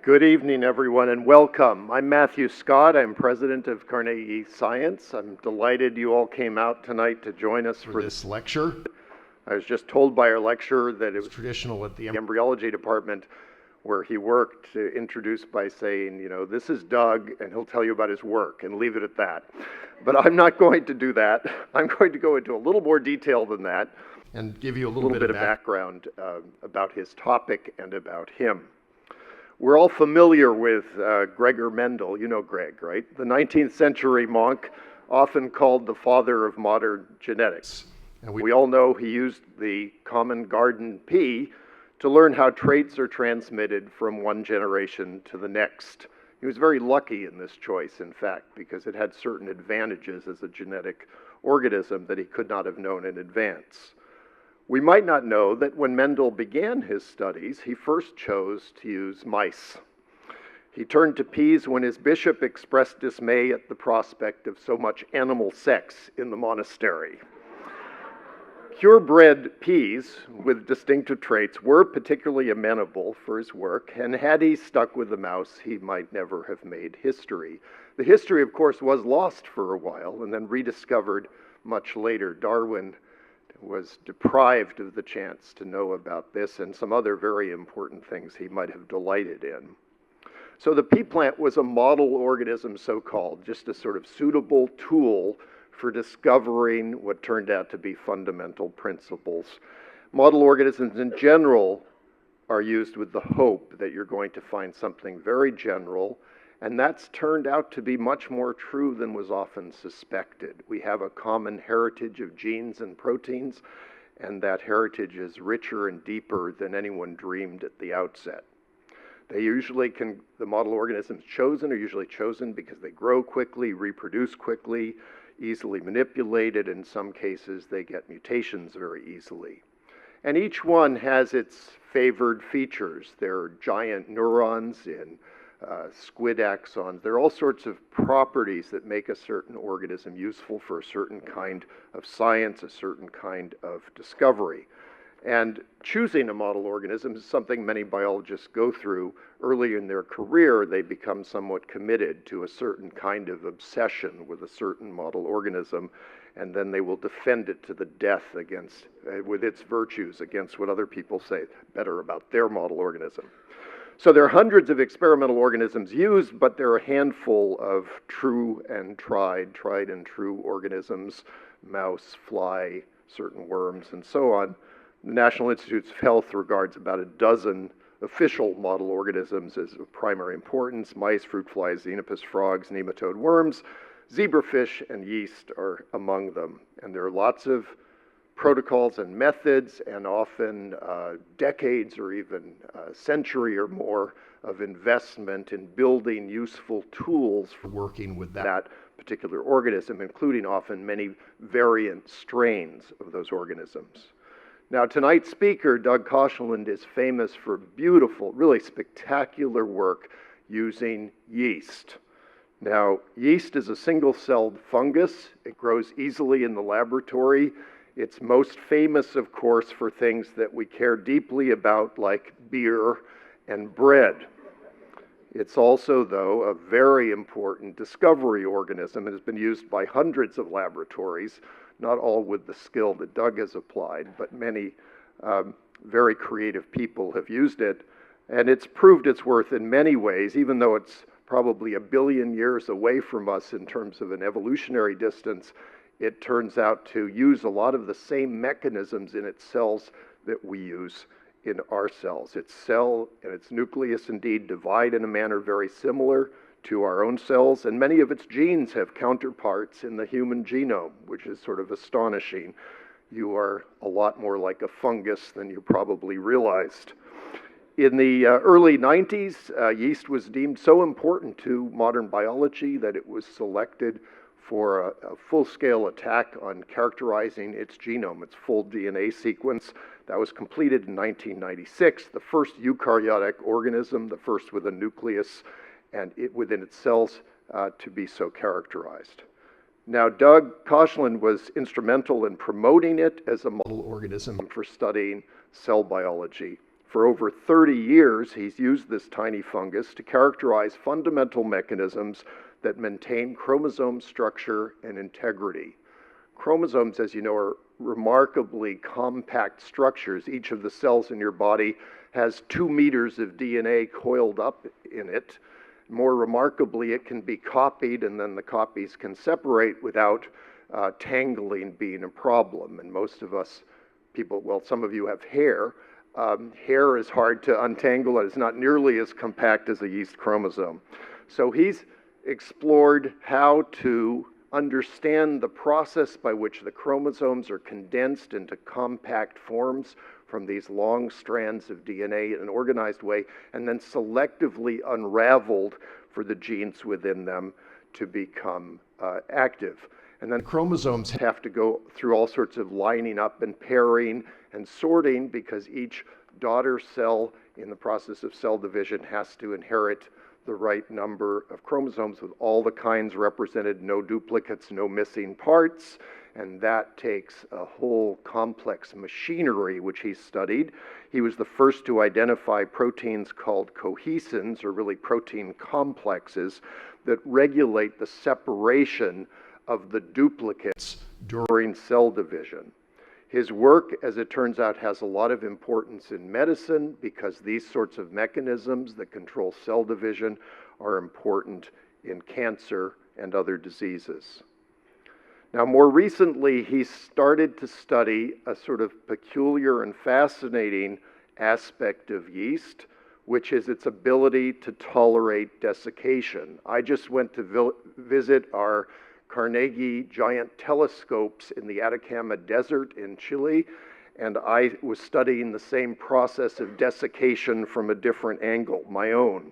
Good evening, everyone, and welcome. I'm Matthew Scott. I'm president of Carnegie Science. I'm delighted you all came out tonight to join us for this lecture. I was just told by our lecturer that it was traditional at the embryology department where he worked to introduce by saying, this is Doug, and he'll tell you about his work, and leave it at that. But I'm not going to do that. I'm going to go into a little more detail than that and give you a little bit of background about his topic and about him. We're all familiar with Gregor Mendel. You know Greg, right? The 19th century monk, often called the father of modern genetics. And we all know he used the common garden pea to learn how traits are transmitted from one generation to the next. He was very lucky in this choice, in fact, because it had certain advantages as a genetic organism that he could not have known in advance. We might not know that when Mendel began his studies, he first chose to use mice. He turned to peas when his bishop expressed dismay at the prospect of so much animal sex in the monastery. Purebred peas with distinctive traits were particularly amenable for his work, and had he stuck with the mouse, he might never have made history. The history, of course, was lost for a while and then rediscovered much later. Darwin was deprived of the chance to know about this and some other very important things he might have delighted in. So the pea plant was a model organism, so-called, just a sort of suitable tool for discovering what turned out to be fundamental principles. Model organisms in general are used with the hope that you're going to find something very general, and that's turned out to be much more true than was often suspected. We have a common heritage of genes and proteins, and that heritage is richer and deeper than anyone dreamed at the outset. The model organisms chosen are usually chosen because they grow quickly, reproduce quickly, easily manipulated. In some cases, they get mutations very easily. And each one has its favored features. There are giant neurons in squid axons. There are all sorts of properties that make a certain organism useful for a certain kind of science, a certain kind of discovery. And choosing a model organism is something many biologists go through. Early in their career, they become somewhat committed to a certain kind of obsession with a certain model organism, and then they will defend it to the death against, with its virtues, against what other people say better about their model organism. So there are hundreds of experimental organisms used, but there are a handful of true and tried and true organisms, mouse, fly, certain worms, and so on. The National Institutes of Health regards about a dozen official model organisms as of primary importance: mice, fruit flies, xenopus frogs, nematode worms, zebrafish, and yeast are among them. And there are lots of protocols and methods, and often decades or even a century or more of investment in building useful tools for working with that particular organism, including often many variant strains of those organisms. Now, tonight's speaker, Doug Koshland, is famous for beautiful, really spectacular work using yeast. Now, yeast is a single-celled fungus. It grows easily in the laboratory. It's most famous, of course, for things that we care deeply about, like beer and bread. It's also, though, a very important discovery organism. It has been used by hundreds of laboratories, not all with the skill that Doug has applied, but many very creative people have used it. And it's proved its worth in many ways, even though it's probably 1 billion years away from us in terms of an evolutionary distance. It turns out to use a lot of the same mechanisms in its cells that we use in our cells. Its cell and its nucleus indeed divide in a manner very similar to our own cells, and many of its genes have counterparts in the human genome, which is sort of astonishing. You are a lot more like a fungus than you probably realized. In the early 90s, yeast was deemed so important to modern biology that it was selected for a full-scale attack on characterizing its genome, its full DNA sequence. That was completed in 1996, the first eukaryotic organism, the first with a nucleus and it within its cells to be so characterized. Now, Doug Koshland was instrumental in promoting it as a model organism for studying cell biology For over 30 years, he's used this tiny fungus to characterize fundamental mechanisms that maintain chromosome structure and integrity. Chromosomes, as you know, are remarkably compact structures. Each of the cells in your body has 2 meters of DNA coiled up in it. More remarkably, it can be copied, and then the copies can separate without tangling being a problem. And most of us people, well, some of you have hair. Hair is hard to untangle, and it's not nearly as compact as a yeast chromosome. So he's explored how to understand the process by which the chromosomes are condensed into compact forms from these long strands of DNA in an organized way, and then selectively unraveled for the genes within them to become active. And then chromosomes have to go through all sorts of lining up and pairing and sorting, because each daughter cell in the process of cell division has to inherit the right number of chromosomes with all the kinds represented, no duplicates, no missing parts. And that takes a whole complex machinery which he studied. He was the first to identify proteins called cohesins, or really protein complexes, that regulate the separation of the duplicates during cell division. His work, as it turns out, has a lot of importance in medicine, because these sorts of mechanisms that control cell division are important in cancer and other diseases. Now, more recently, he started to study a sort of peculiar and fascinating aspect of yeast, which is its ability to tolerate desiccation. I just went to visit our Carnegie giant telescopes in the Atacama Desert in Chile, and I was studying the same process of desiccation from a different angle, my own.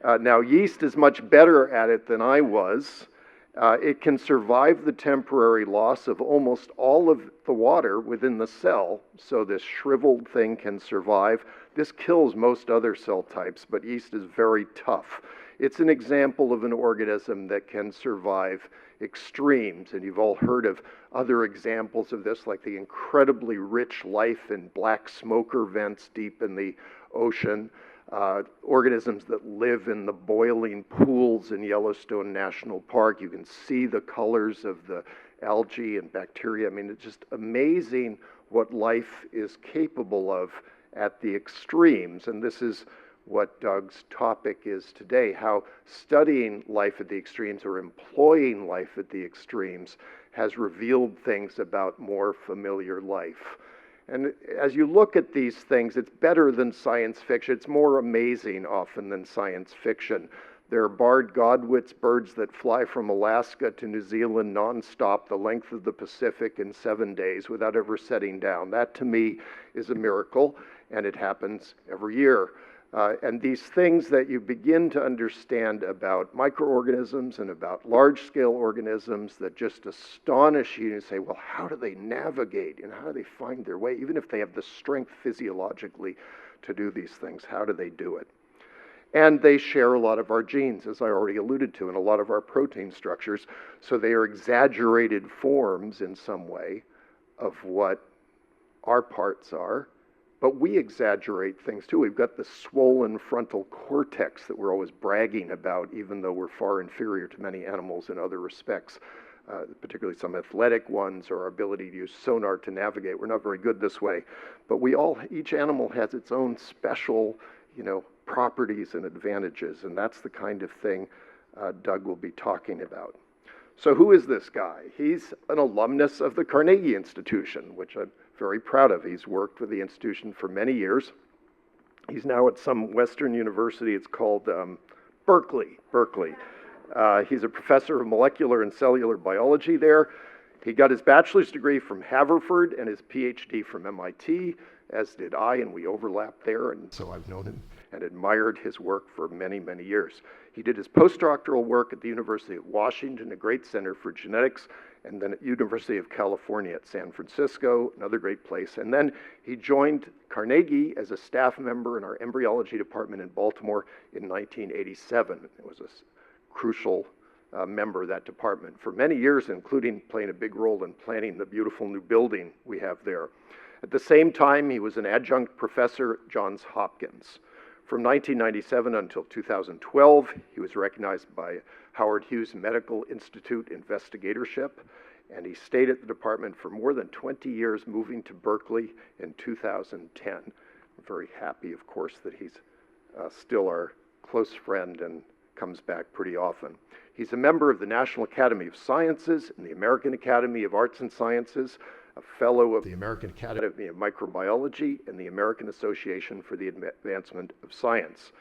Now, yeast is much better at it than I was. It can survive the temporary loss of almost all of the water within the cell, so this shriveled thing can survive. This kills most other cell types, but yeast is very tough. It's an example of an organism that can survive extremes, and you've all heard of other examples of this, like the incredibly rich life in black smoker vents deep in the ocean, organisms that live in the boiling pools in Yellowstone National Park. You can see the colors of the algae and bacteria. I mean, it's just amazing what life is capable of at the extremes, and this is what Doug's topic is today, how studying life at the extremes, or employing life at the extremes, has revealed things about more familiar life. And as you look at these things, it's better than science fiction. It's more amazing often than science fiction. There are barred godwits, birds that fly from Alaska to New Zealand nonstop, the length of the Pacific, in 7 days without ever setting down. That, to me, is a miracle, and it happens every year. And these things that you begin to understand about microorganisms and about large-scale organisms that just astonish you, and say, well, how do they navigate and how do they find their way? Even if they have the strength physiologically to do these things, how do they do it? And they share a lot of our genes, as I already alluded to, and a lot of our protein structures. So they are exaggerated forms in some way of what our parts are. But we exaggerate things too. We've got the swollen frontal cortex that we're always bragging about, even though we're far inferior to many animals in other respects, particularly some athletic ones, or our ability to use sonar to navigate. We're not very good this way. But each animal has its own special, properties and advantages, and that's the kind of thing Doug will be talking about. So who is this guy? He's an alumnus of the Carnegie Institution, which I'm very proud of. He's worked with the institution for many years. He's now at some Western university. It's called Berkeley. He's a professor of molecular and cellular biology there. He got his bachelor's degree from Haverford and his PhD from MIT, as did I, and we overlapped there. And so I've known him and admired his work for many, many years. He did his postdoctoral work at the University of Washington, a great center for genetics, and then at University of California at San Francisco, another great place. And then he joined Carnegie as a staff member in our embryology department in Baltimore in 1987. It was a crucial member of that department for many years, including playing a big role in planning the beautiful new building we have there. At the same time, he was an adjunct professor at Johns Hopkins. From 1997 until 2012, he was recognized by Howard Hughes Medical Institute Investigatorship, and he stayed at the department for more than 20 years, moving to Berkeley in 2010. I'm very happy, of course, that he's still our close friend and comes back pretty often. He's a member of the National Academy of Sciences and the American Academy of Arts and Sciences, a fellow of The American Academy of Microbiology and the American Association for the Advancement of Science.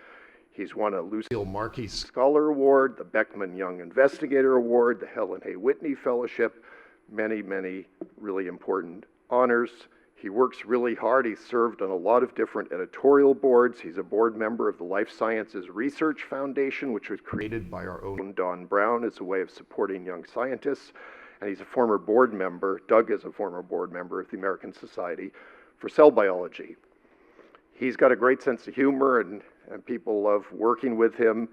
He's won a Lucille Markey Scholar Award, the Beckman Young Investigator Award, the Helen Hay Whitney Fellowship, many, many really important honors. He works really hard. He's served on a lot of different editorial boards. He's a board member of the Life Sciences Research Foundation, which was created by our own Don Brown as a way of supporting young scientists. And he's a former board member, Doug is a former board member of the American Society for Cell Biology. He's got a great sense of humor, and people love working with him.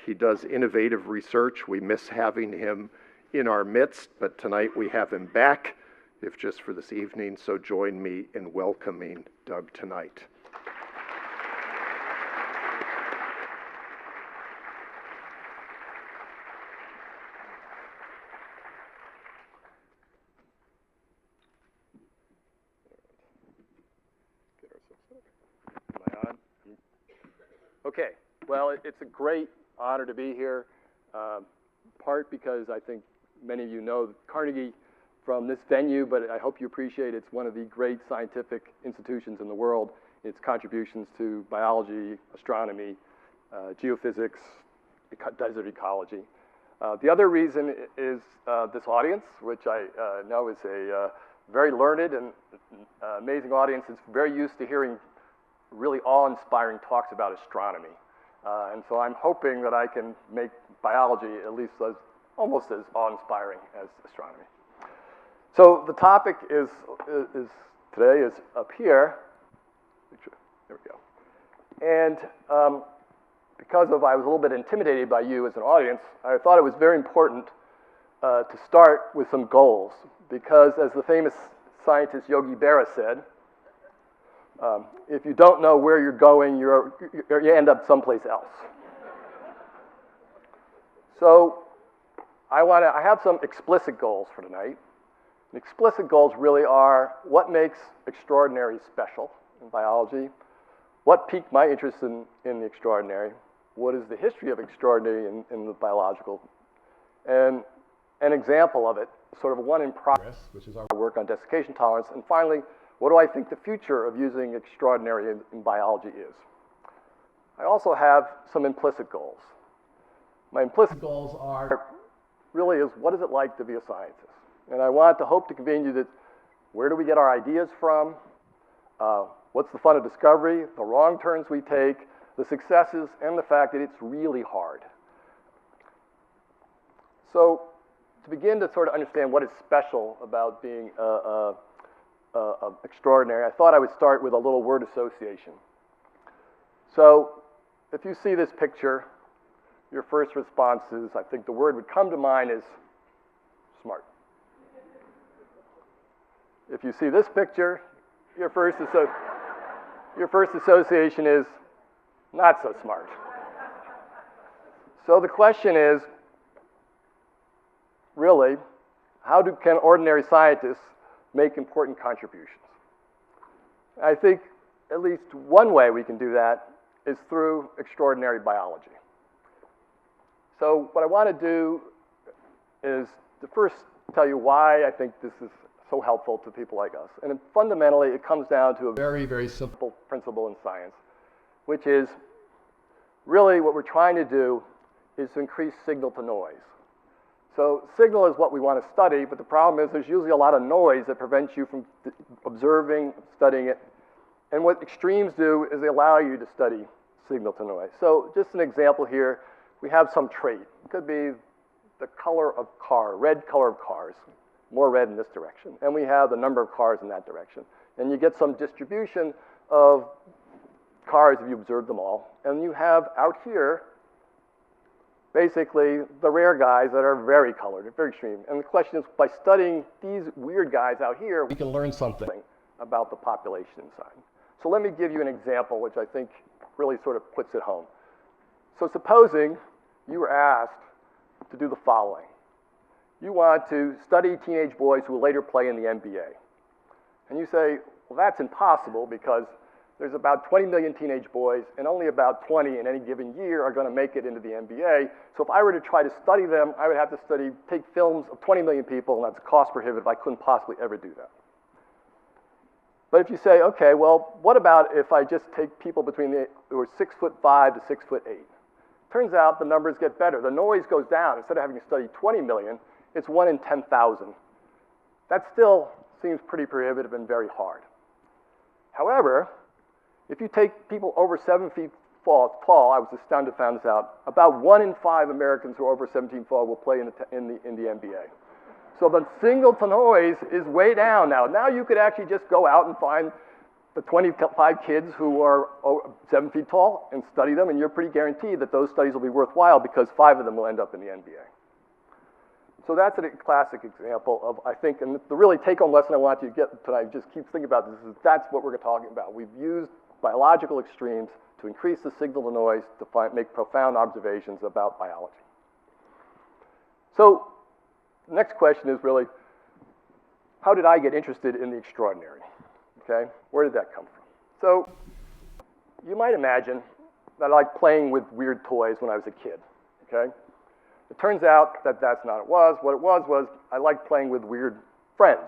He does innovative research. We miss having him in our midst, but tonight we have him back, if just for this evening, so join me in welcoming Doug tonight. Okay, well, it's a great honor to be here, part because I think many of you know Carnegie from this venue, but I hope you appreciate it's one of the great scientific institutions in the world. Its contributions to biology, astronomy, geophysics, desert ecology. The other reason is this audience, which I know is a very learned and amazing audience. It's very used to hearing really awe-inspiring talks about astronomy. And so I'm hoping that I can make biology at least almost as awe-inspiring as astronomy. So the topic is today is up here. There we go. And because I was a little bit intimidated by you as an audience, I thought it was very important to start with some goals. Because as the famous scientist Yogi Berra said, if you don't know where you're going, you end up someplace else. So I have some explicit goals for tonight. And explicit goals really are what makes extraordinary special in biology, what piqued my interest in the extraordinary, what is the history of extraordinary in the biological, and an example of it, sort of one in progress, which is our work on desiccation tolerance, and finally, what do I think the future of using extraordinary in biology is? I also have some implicit goals. My implicit goals are really is what is it like to be a scientist? And I want to hope to convey to you that where do we get our ideas from? What's the fun of discovery? The wrong turns we take, the successes, and the fact that it's really hard. So to begin to sort of understand what is special about being extraordinary, I thought I would start with a little word association. So if you see this picture, your first response is, I think the word would come to mind is smart. If you see this picture, your first association is not so smart. So the question is, really, how can ordinary scientists make important contributions? I think at least one way we can do that is through extraordinary biology. So what I want to do is to first tell you why I think this is so helpful to people like us. And fundamentally, it comes down to a very, very simple principle in science, which is really what we're trying to do is to increase signal to noise. So signal is what we want to study, but the problem is there's usually a lot of noise that prevents you from observing, studying it. And what extremes do is they allow you to study signal to noise. So just an example here, we have some trait. It could be the color of car, red color of cars, more red in this direction. And we have the number of cars in that direction. And you get some distribution of cars if you observe them all. And you have out here basically the rare guys that are very colored, very extreme. And the question is, by studying these weird guys out here, we can learn something about the population inside. So let me give you an example which I think really sort of puts it home. So supposing you were asked to do the following. You want to study teenage boys who will later play in the NBA. And you say, well, that's impossible because there's about 20 million teenage boys and only about 20 in any given year are going to make it into the NBA. So if I were to try to study them, I would have to take films of 20 million people, and that's cost prohibitive. I couldn't possibly ever do that. But if you say, okay, well, what about if I just take people who are 6'5" to 6'8"? Turns out the numbers get better. The noise goes down. Instead of having to study 20 million, it's 1 in 10,000. That still seems pretty prohibitive and very hard. However, if you take people over 7 feet tall, I was astounded to find this out, about 1 in 5 Americans who are over 17 feet tall will play in the NBA. So the signal to noise is way down now. Now you could actually just go out and find the 25 kids who are 7 feet tall and study them, and you're pretty guaranteed that those studies will be worthwhile because 5 of them will end up in the NBA. So that's a classic example of, I think, and the really take-home lesson I want you to get tonight, just keep thinking about this, is that's what we're talking about. We've used biological extremes to increase the signal to noise to make profound observations about biology. So the next question is really, how did I get interested in the extraordinary? Okay, where did that come from? So you might imagine that I liked playing with weird toys when I was a kid, okay? It turns out that that's not what it was. What it was I liked playing with weird friends.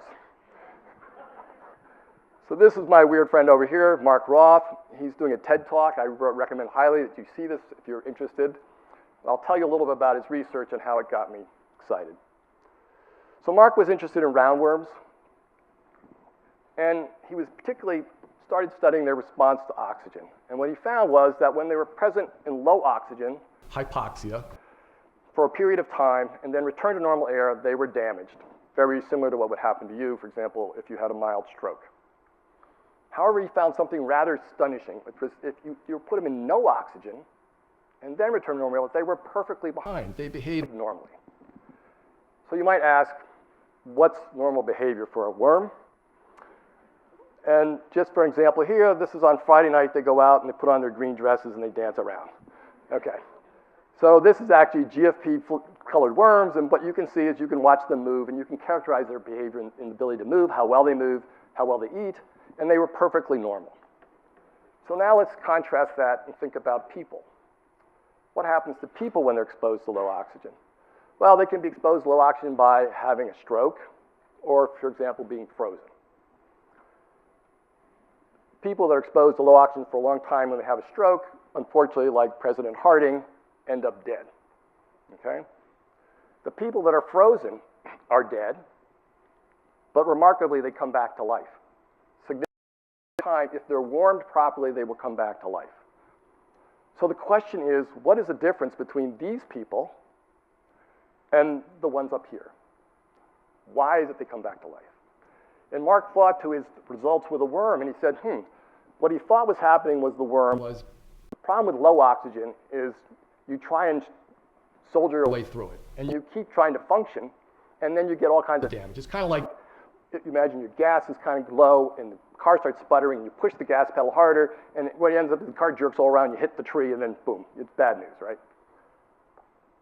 So this is my weird friend over here, Mark Roth. He's doing a TED Talk. I recommend highly that you see this if you're interested. I'll tell you a little bit about his research and how it got me excited. So Mark was interested in roundworms, and he was particularly started studying their response to oxygen. And what he found was that when they were present in low oxygen, Hypoxia. for a period of time and then returned to normal air, they were damaged. Very similar to what would happen to you, for example, if you had a mild stroke. However, he found something rather astonishing, which was if you put them in no oxygen and then return to normal air, they were perfectly behind. They behaved normally. So you might ask, what's normal behavior for a worm? And just for example here, this is on Friday night. They go out and they put on their green dresses and they dance around. Okay. So this is actually GFP-colored worms, and what you can see is you can watch them move, and you can characterize their behavior and ability to move, how well they move, how well they eat, and they were perfectly normal. So now let's contrast that and think about people. What happens to people when they're exposed to low oxygen? Well, they can be exposed to low oxygen by having a stroke, or, for example, being frozen. People that are exposed to low oxygen for a long time when they have a stroke, unfortunately, like President Harding, end up dead, okay? The people that are frozen are dead, but remarkably, they come back to life. Significant time, if they're warmed properly, they will come back to life. So the question is, what is the difference between these people and the ones up here? Why is it they come back to life? And Mark thought to his results with a worm, and he said, what he thought was happening was the worm was, the problem with low oxygen is you try and soldier your way through it, and you keep trying to function, and then you get all kinds of damage. It's kind of like, if you imagine your gas is kind of low, and the car starts sputtering, and you push the gas pedal harder, and what ends up is the car jerks all around, you hit the tree, and then boom, it's bad news, right?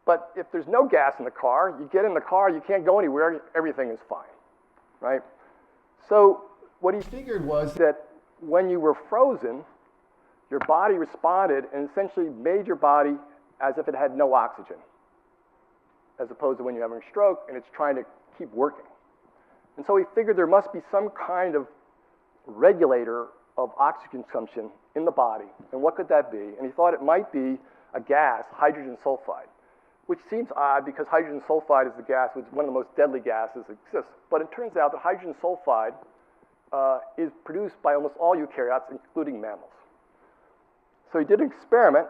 But if there's no gas in the car, you get in the car, you can't go anywhere, everything is fine, right? So what he figured was that when you were frozen, your body responded and essentially made your body as if it had no oxygen, as opposed to when you're having a stroke and it's trying to keep working. And so he figured there must be some kind of regulator of oxygen consumption in the body. And what could that be? And he thought it might be a gas, hydrogen sulfide, which seems odd because hydrogen sulfide is the gas, which is one of the most deadly gases that exists. But it turns out that hydrogen sulfide is produced by almost all eukaryotes, including mammals. So he did an experiment,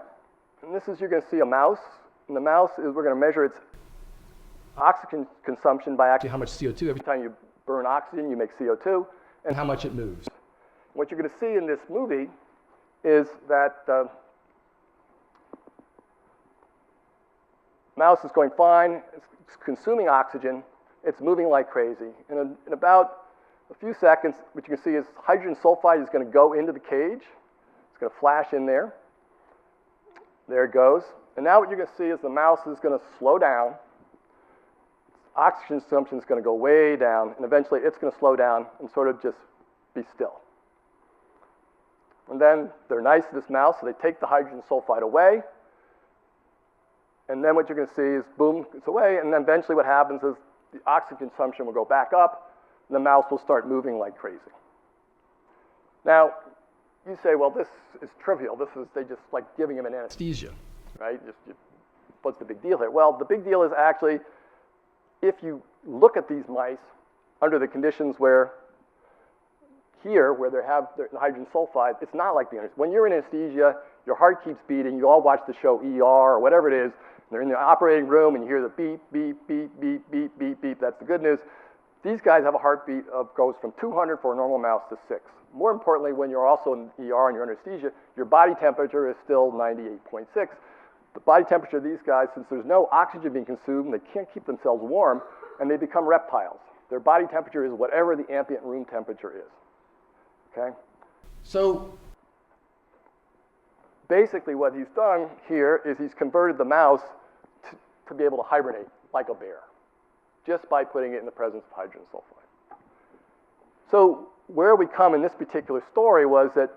and this is, you're going to see a mouse, and the mouse is, we're going to measure its oxygen consumption by actually how much CO2, every time you burn oxygen, you make CO2, and how much it moves. What you're going to see in this movie is that mouse is going fine, it's consuming oxygen, it's moving like crazy, and in about a few seconds, what you can see is hydrogen sulfide is going to go into the cage. It's going to flash in there. There it goes. And now what you're going to see is the mouse is going to slow down. Oxygen consumption is going to go way down, and eventually it's going to slow down and sort of just be still. And then they're nice to this mouse, so they take the hydrogen sulfide away. And then what you're going to see is, boom, it's away. And then eventually what happens is the oxygen consumption will go back up, and the mouse will start moving like crazy. Now, you say, well, this is trivial. This is, they just like giving him an anesthesia, right? What's the big deal here? Well, the big deal is actually, if you look at these mice under the conditions where here, where they have the hydrogen sulfide, it's not like the when you're in anesthesia, your heart keeps beating. You all watch the show ER or whatever it is. They're in the operating room and you hear the beep, beep, beep, beep, beep, beep, beep. That's the good news. These guys have a heartbeat of goes from 200 for a normal mouse to 6. More importantly, when you're also in ER and you're in anesthesia, your body temperature is still 98.6. The body temperature of these guys, since there's no oxygen being consumed, they can't keep themselves warm, and they become reptiles. Their body temperature is whatever the ambient room temperature is. Okay? So basically what he's done here is he's converted the mouse to be able to hibernate like a bear, just by putting it in the presence of hydrogen sulfide. So where we come in this particular story was that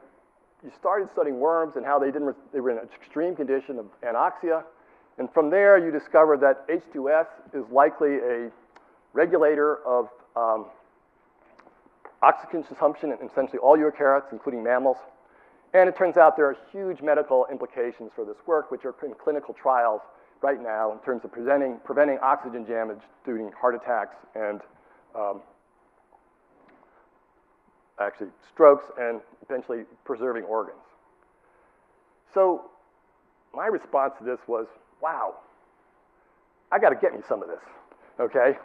you started studying worms and how they were in an extreme condition of anoxia, and from there you discovered that H2S is likely a regulator of oxygen consumption in essentially all eukaryotes, including mammals. And it turns out there are huge medical implications for this work, which are in clinical trials right now in terms of preventing oxygen damage due to heart attacks and actually strokes and eventually preserving organs. So my response to this was, wow, I got to get me some of this, okay?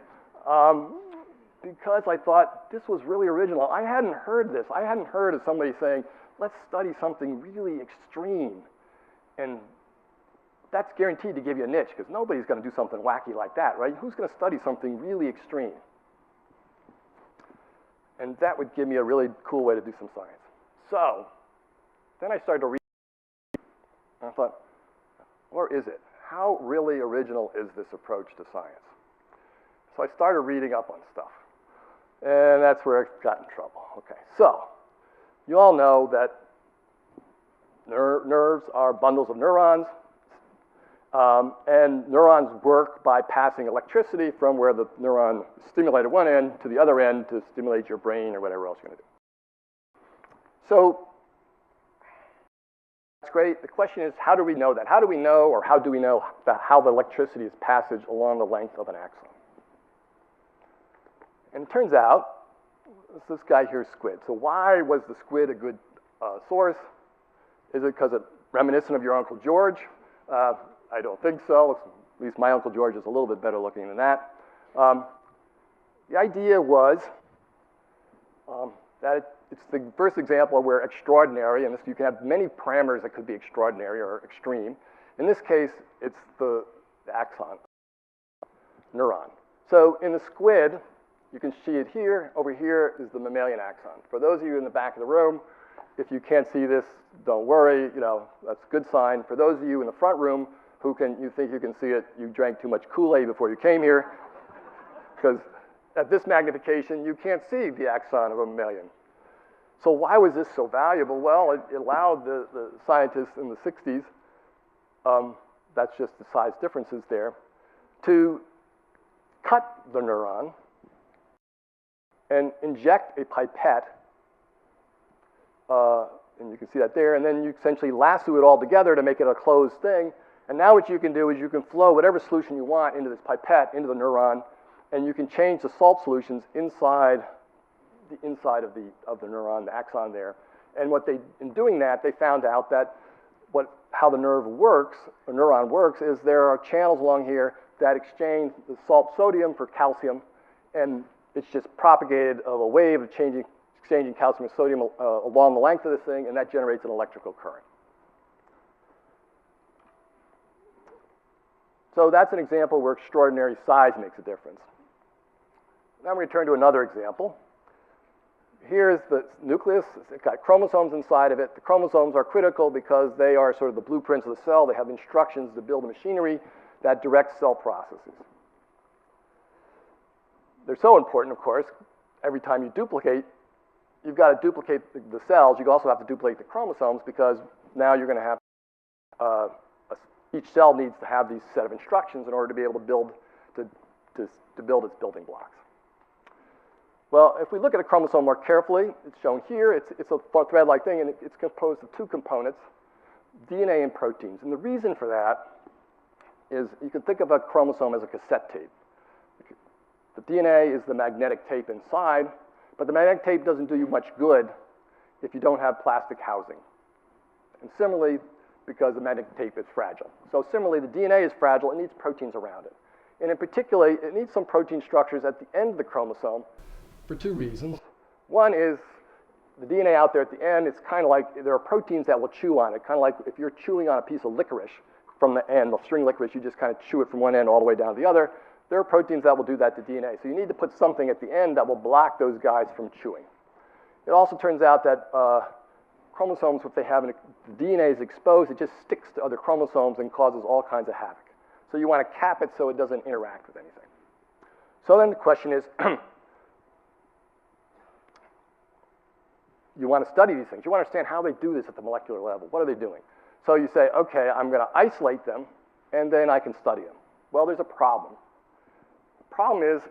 Because I thought this was really original. I hadn't heard this. I hadn't heard of somebody saying, let's study something really extreme. And that's guaranteed to give you a niche, because nobody's going to do something wacky like that, right? Who's going to study something really extreme? And that would give me a really cool way to do some science. So then I started to read, and I thought, or is it? How really original is this approach to science? So I started reading up on stuff. And that's where I got in trouble. Okay, so you all know that nerves are bundles of neurons, and neurons work by passing electricity from where the neuron stimulated one end to the other end to stimulate your brain or whatever else you're going to do. So that's great. The question is, how do we know that? How do we know, or how do we know how the electricity is passage along the length of an axon? And it turns out, this guy here is squid. So why was the squid a good source? Is it because it's reminiscent of your Uncle George? I don't think so. At least my Uncle George is a little bit better looking than that. The idea was that it's the first example where extraordinary, and you can have many parameters that could be extraordinary or extreme. In this case, it's the axon, neuron. So in the squid, you can see it here. Over here is the mammalian axon. For those of you in the back of the room, if you can't see this, don't worry. You know, that's a good sign. For those of you in the front room you think you can see it, you drank too much Kool-Aid before you came here, because at this magnification, you can't see the axon of a mammalian. So why was this so valuable? Well, it allowed the scientists in the 60s, that's just the size differences there, to cut the neuron and inject a pipette, and you can see that there, and then you essentially lasso it all together to make it a closed thing. And now what you can do is you can flow whatever solution you want into this pipette, into the neuron, and you can change the salt solutions inside the inside of the neuron, the axon there. And in doing that, they found out that how the nerve works, the neuron works, is there are channels along here that exchange the salt sodium for calcium, and it's just propagated of a wave of exchanging calcium and sodium along the length of this thing, and that generates an electrical current. So that's an example where extraordinary size makes a difference. Now we're going to turn to another example. here's the nucleus. It's got chromosomes inside of it. The chromosomes are critical because they are sort of the blueprints of the cell. They have instructions to build machinery that directs cell processes. They're so important, of course. Every time you duplicate, you've got to duplicate the cells. You also have to duplicate the chromosomes because now you're going to have each cell needs to have these set of instructions in order to be able to build its building blocks. Well, if we look at a chromosome more carefully, it's shown here. It's a thread-like thing, and it's composed of two components, DNA and proteins. And the reason for that is you can think of a chromosome as a cassette tape. The DNA is the magnetic tape inside, but the magnetic tape doesn't do you much good if you don't have plastic housing. And similarly, because the magnetic tape is fragile. So similarly, the DNA is fragile. It needs proteins around it. And in particular, it needs some protein structures at the end of the chromosome for two reasons. One is the DNA out there at the end, it's kind of like there are proteins that will chew on it, kind of like if you're chewing on a piece of licorice from the end, the string licorice, you just kind of chew it from one end all the way down to the other. There are proteins that will do that to DNA. So you need to put something at the end that will block those guys from chewing. It also turns out that chromosomes, if they have the DNA is exposed, it just sticks to other chromosomes and causes all kinds of havoc. So you want to cap it so it doesn't interact with anything. So then the question is, you want to study these things. You want to understand how they do this at the molecular level. What are they doing? So you say, okay, I'm going to isolate them, and then I can study them. Well, there's a problem. The problem is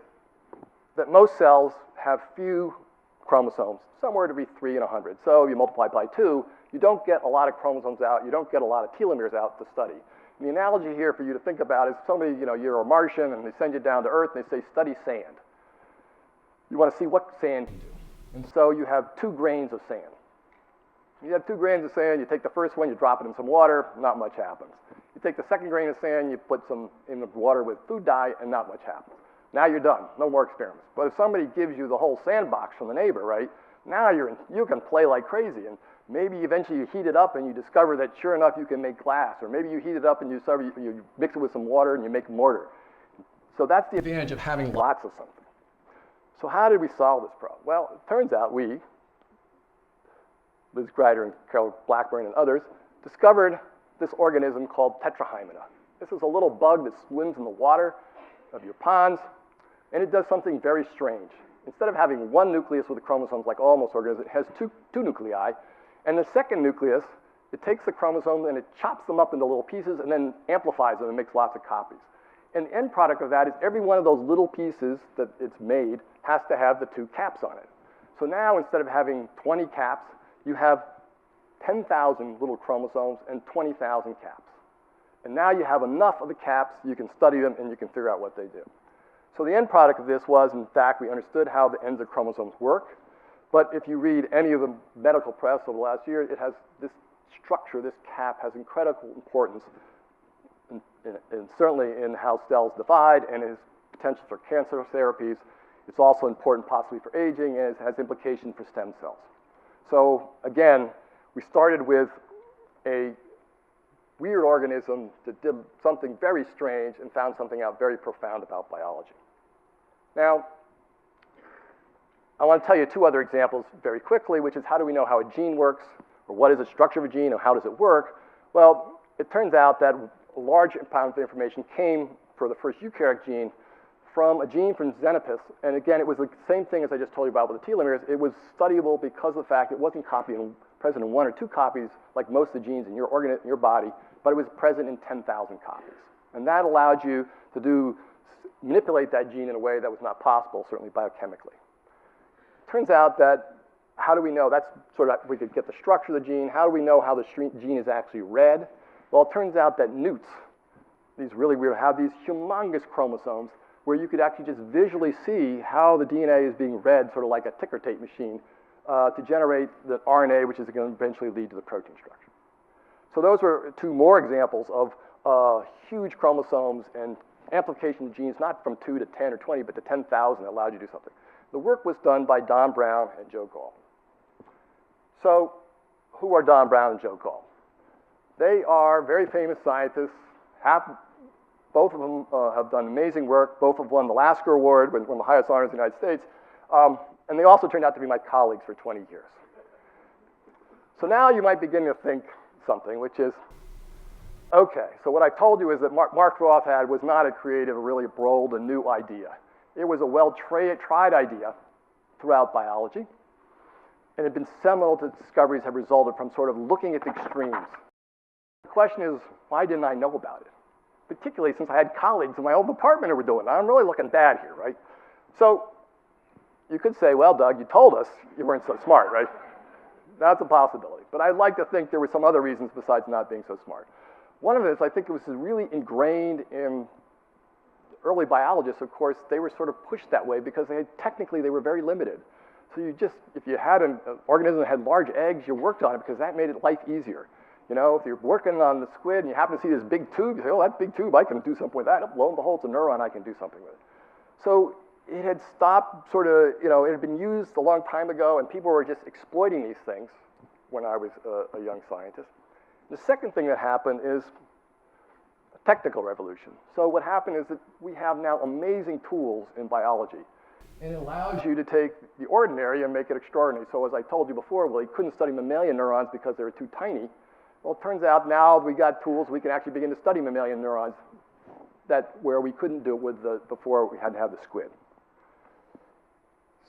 that most cells have few chromosomes, somewhere to be 3 in 100. So you multiply by 2, you don't get a lot of chromosomes out, you don't get a lot of telomeres out to study. And the analogy here for you to think about is somebody, you're a Martian, and they send you down to Earth, and they say, study sand. You want to see what sand can do. And so you have 2 grains of sand. You have 2 grains of sand, you take the first one, you drop it in some water, not much happens. You take the second grain of sand, you put some in the water with food dye, and not much happens. Now you're done, no more experiments. But if somebody gives you the whole sandbox from the neighbor, right, now you can play like crazy, and maybe eventually you heat it up and you discover that sure enough you can make glass, or maybe you heat it up and you mix it with some water and you make mortar. So that's the advantage of having lots of something. So how did we solve this problem? Well, it turns out we, Liz Greider and Carol Blackburn and others, discovered this organism called tetrahymena. This is a little bug that swims in the water of your ponds, and it does something very strange. Instead of having one nucleus with the chromosomes like all most organisms, it has two nuclei. And the second nucleus, it takes the chromosomes and it chops them up into little pieces and then amplifies them and makes lots of copies. And the end product of that is every one of those little pieces that it's made has to have the 2 caps on it. So now instead of having 20 caps, you have 10,000 little chromosomes and 20,000 caps. And now you have enough of the caps, you can study them, and you can figure out what they do. So the end product of this was, in fact, we understood how the ends of chromosomes work. But if you read any of the medical press over the last year, it has this structure, this cap has incredible importance, and certainly in how cells divide and its potential for cancer therapies. It's also important possibly for aging, and it has implications for stem cells. So again, we started with a weird organism that did something very strange and found something out very profound about biology. Now, I want to tell you 2 other examples very quickly, which is how do we know how a gene works, or what is the structure of a gene, or how does it work? Well, it turns out that a large amount of information came for the first eukaryotic gene from a gene from Xenopus. And again, it was the same thing as I just told you about with the telomeres. It was studyable because of the fact it wasn't present in 1 or 2 copies like most of the genes in your body, but it was present in 10,000 copies. And that allowed you to manipulate that gene in a way that was not possible, certainly biochemically. Turns out that, how do we know? That's sort of, we could get the structure of the gene. How do we know how the gene is actually read? Well, it turns out that newts, these really weird, have these humongous chromosomes where you could actually just visually see how the DNA is being read, sort of like a ticker tape machine, to generate the RNA, which is going to eventually lead to the protein structure. So those were 2 more examples of huge chromosomes and amplification of genes, not from 2 to 10 or 20, but to 10,000 that allowed you to do something. The work was done by Don Brown and Joe Gall. So who are Don Brown and Joe Gall? They are very famous scientists. Both of them have done amazing work. Both have won the Lasker Award, one of the highest honors in the United States. And they also turned out to be my colleagues for 20 years. So now you might begin to think something, which is, okay, so what I told you is that Mark Roth was not a creative, really bold, a new idea. It was a well-tried idea throughout biology, and had been seminal to discoveries have resulted from sort of looking at the extremes. The question is, why didn't I know about it? Particularly since I had colleagues in my old department who were doing it. I'm really looking bad here, right? So you could say, well, Doug, you told us you weren't so smart, right? That's a possibility. But I'd like to think there were some other reasons besides not being so smart. One of it is I think it was really ingrained in early biologists, of course, they were sort of pushed that way because technically they were very limited. So if you had an organism that had large eggs, you worked on it because that made life easier. You know, if you're working on the squid and you happen to see this big tube, you say, oh, that big tube, I can do something with that. Lo and behold, it's a neuron, I can do something with it. So it had stopped sort of, it had been used a long time ago and people were just exploiting these things when I was a young scientist. The second thing that happened is a technical revolution. So what happened is that we have now amazing tools in biology. And it allows you to take the ordinary and make it extraordinary. So as I told you before, well, you couldn't study mammalian neurons because they were too tiny. Well, it turns out now we got tools, we can actually begin to study mammalian neurons where we couldn't do it before we had to have the squid.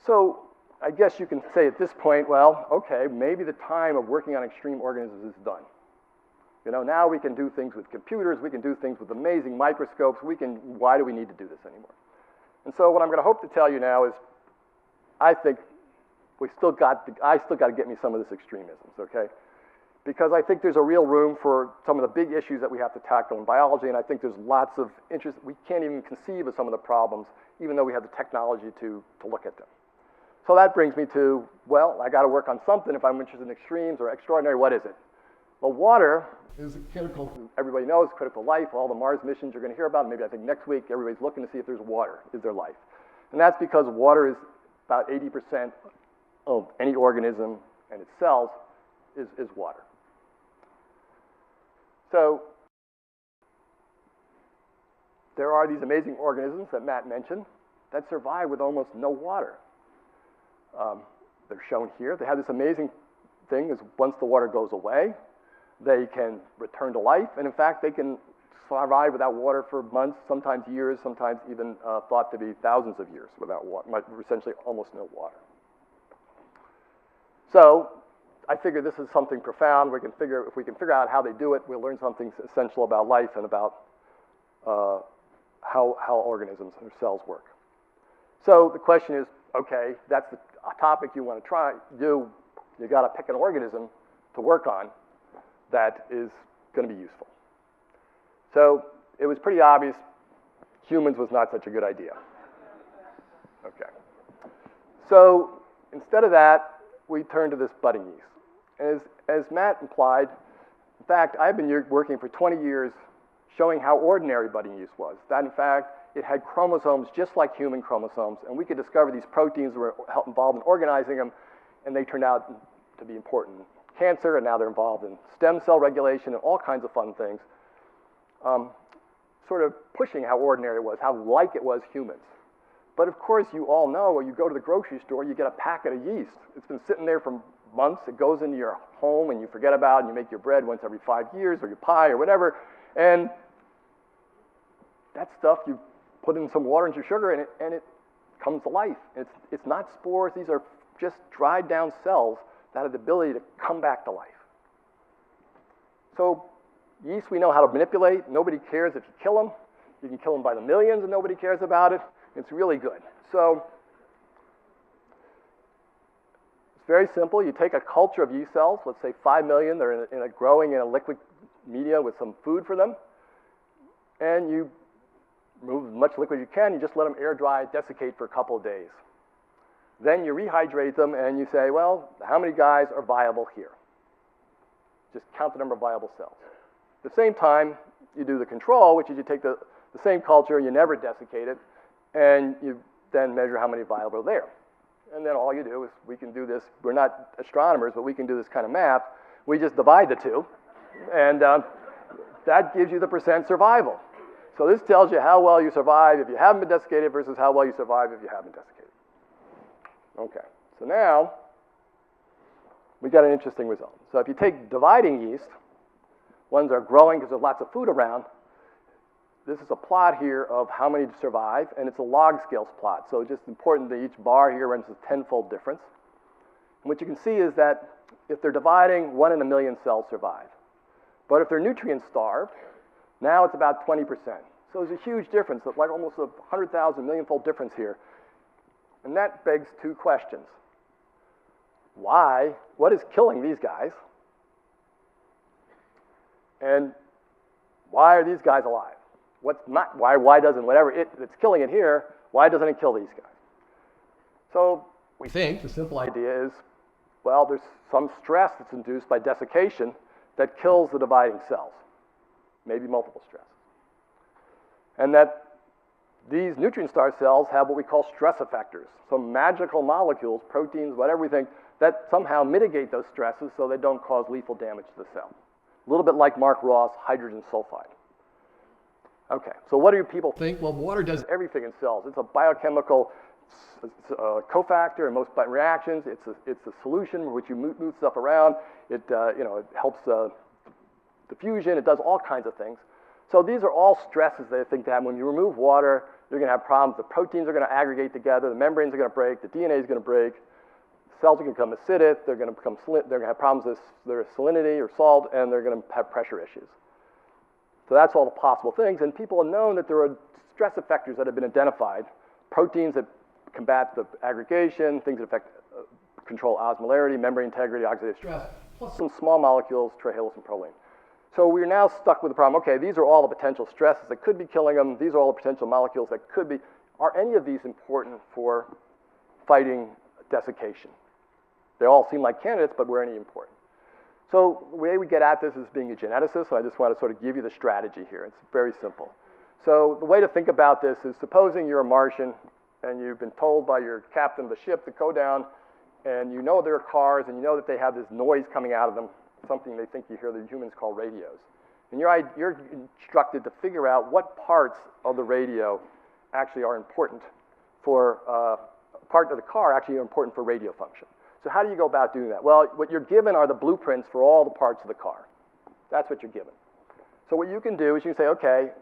So I guess you can say at this point, well, okay, maybe the time of working on extreme organisms is done. Now we can do things with computers, we can do things with amazing microscopes, why do we need to do this anymore? And so what I'm going to hope to tell you now is I think I still got to get me some of this extremisms, okay? Because I think there's a real room for some of the big issues that we have to tackle in biology, and I think there's lots of interest. We can't even conceive of some of the problems, even though we have the technology to look at them. So that brings me to, well, I got to work on something if I'm interested in extremes or extraordinary. What is it? Well, water is a critical, everybody knows, critical life. All the Mars missions you're going to hear about. Maybe I think next week everybody's looking to see if there's water. Is there life? And that's because water is about 80% of any organism and its cells is water. So there are these amazing organisms that Matt mentioned that survive with almost no water. They're shown here. They have this amazing thing is once the water goes away, they can return to life, and in fact, they can survive without water for months, sometimes years, sometimes even thought to be thousands of years without water, essentially almost no water. So I figure this is something profound. If we can figure out how they do it, we'll learn something essential about life and about how organisms and cells work. So the question is, okay, that's the topic you want to try do. You got to pick an organism to work on that is going to be useful. So it was pretty obvious humans was not such a good idea. Okay. So instead of that, we turned to this budding yeast. As Matt implied, in fact, I've been working for 20 years showing how ordinary budding yeast was. That, in fact, it had chromosomes just like human chromosomes, and we could discover these proteins that were involved in organizing them, and they turned out to be important in cancer, and now they're involved in stem cell regulation and all kinds of fun things, sort of pushing how ordinary it was, how like it was humans. But of course, you all know, when you go to the grocery store, you get a packet of yeast. It's been sitting there for months. It goes into your home, and you forget about it, and you make your bread once every 5 years, or your pie, or whatever, and that stuff, you put in some water and some sugar in it, and it comes to life. It's not spores. These are just dried down cells that have the ability to come back to life. So yeast we know how to manipulate. Nobody cares if you kill them. You can kill them by the millions and nobody cares about it. It's really good. So it's very simple. You take a culture of yeast cells, let's say 5 million. They're growing in a liquid media with some food for them. And you remove as much liquid as you can. You just let them air dry, desiccate for a couple of days. Then you rehydrate them and you say, well, how many guys are viable here? Just count the number of viable cells. At the same time, you do the control, which is you take the same culture, you never desiccate it, and you then measure how many viable are there. And then all you do is, we can do this, we're not astronomers, but we can do this kind of math. We just divide the two, and that gives you the percent survival. So this tells you how well you survive if you haven't been desiccated versus how well you survive if you have been desiccated. Okay, so now we got an interesting result. So if you take dividing yeast, ones are growing because there's lots of food around. This is a plot here of how many survive, and it's a log scales plot. So it's just important that each bar here represents a tenfold difference. And what you can see is that if they're dividing, 1 in a million cells survive. But if they're nutrient starved, now it's about 20%. So there's a huge difference, like almost a 100,000 millionfold difference here. And that begs two questions. Why? What is killing these guys? And why are these guys alive? What's not, why doesn't whatever it's killing it here, why doesn't it kill these guys? So we think the simple idea is, well, there's some stress that's induced by desiccation that kills the dividing cells, maybe multiple stresses. And that these nutrient-starved cells have what we call stress effectors, some magical molecules, proteins, whatever we think, that somehow mitigate those stresses so they don't cause lethal damage to the cell. A little bit like Mark Ross, hydrogen sulfide. Okay, so what do people think? Well, water does everything in cells. It's a biochemical cofactor in most reactions. It's a solution in which you move stuff around. It helps diffusion. It does all kinds of things. So these are all stresses they think that when you remove water, you're going to have problems. The proteins are going to aggregate together. The membranes are going to break. The DNA is going to break. Cells are going to become acidic. They're going to have problems with their salinity or salt, and they're going to have pressure issues. So that's all the possible things. And people have known that there are stress effectors that have been identified, proteins that combat the aggregation, things that affect control osmolarity, membrane integrity, oxidative stress, plus some small molecules, trehalose and proline. So we're now stuck with the problem, okay, these are all the potential stresses that could be killing them. These are all the potential molecules that could be. Are any of these important for fighting desiccation? They all seem like candidates, but were any important? So the way we get at this is being a geneticist, so I just want to sort of give you the strategy here. It's very simple. So the way to think about this is supposing you're a Martian and you've been told by your captain of the ship to go down, and you know there are cars and you know that they have this noise coming out of them, something they think you hear the humans call radios. And you're instructed to figure out what parts of the radio actually are important for, part of the car actually are important for radio function. So how do you go about doing that? Well, what you're given are the blueprints for all the parts of the car. That's what you're given. So what you can do is you can say, okay,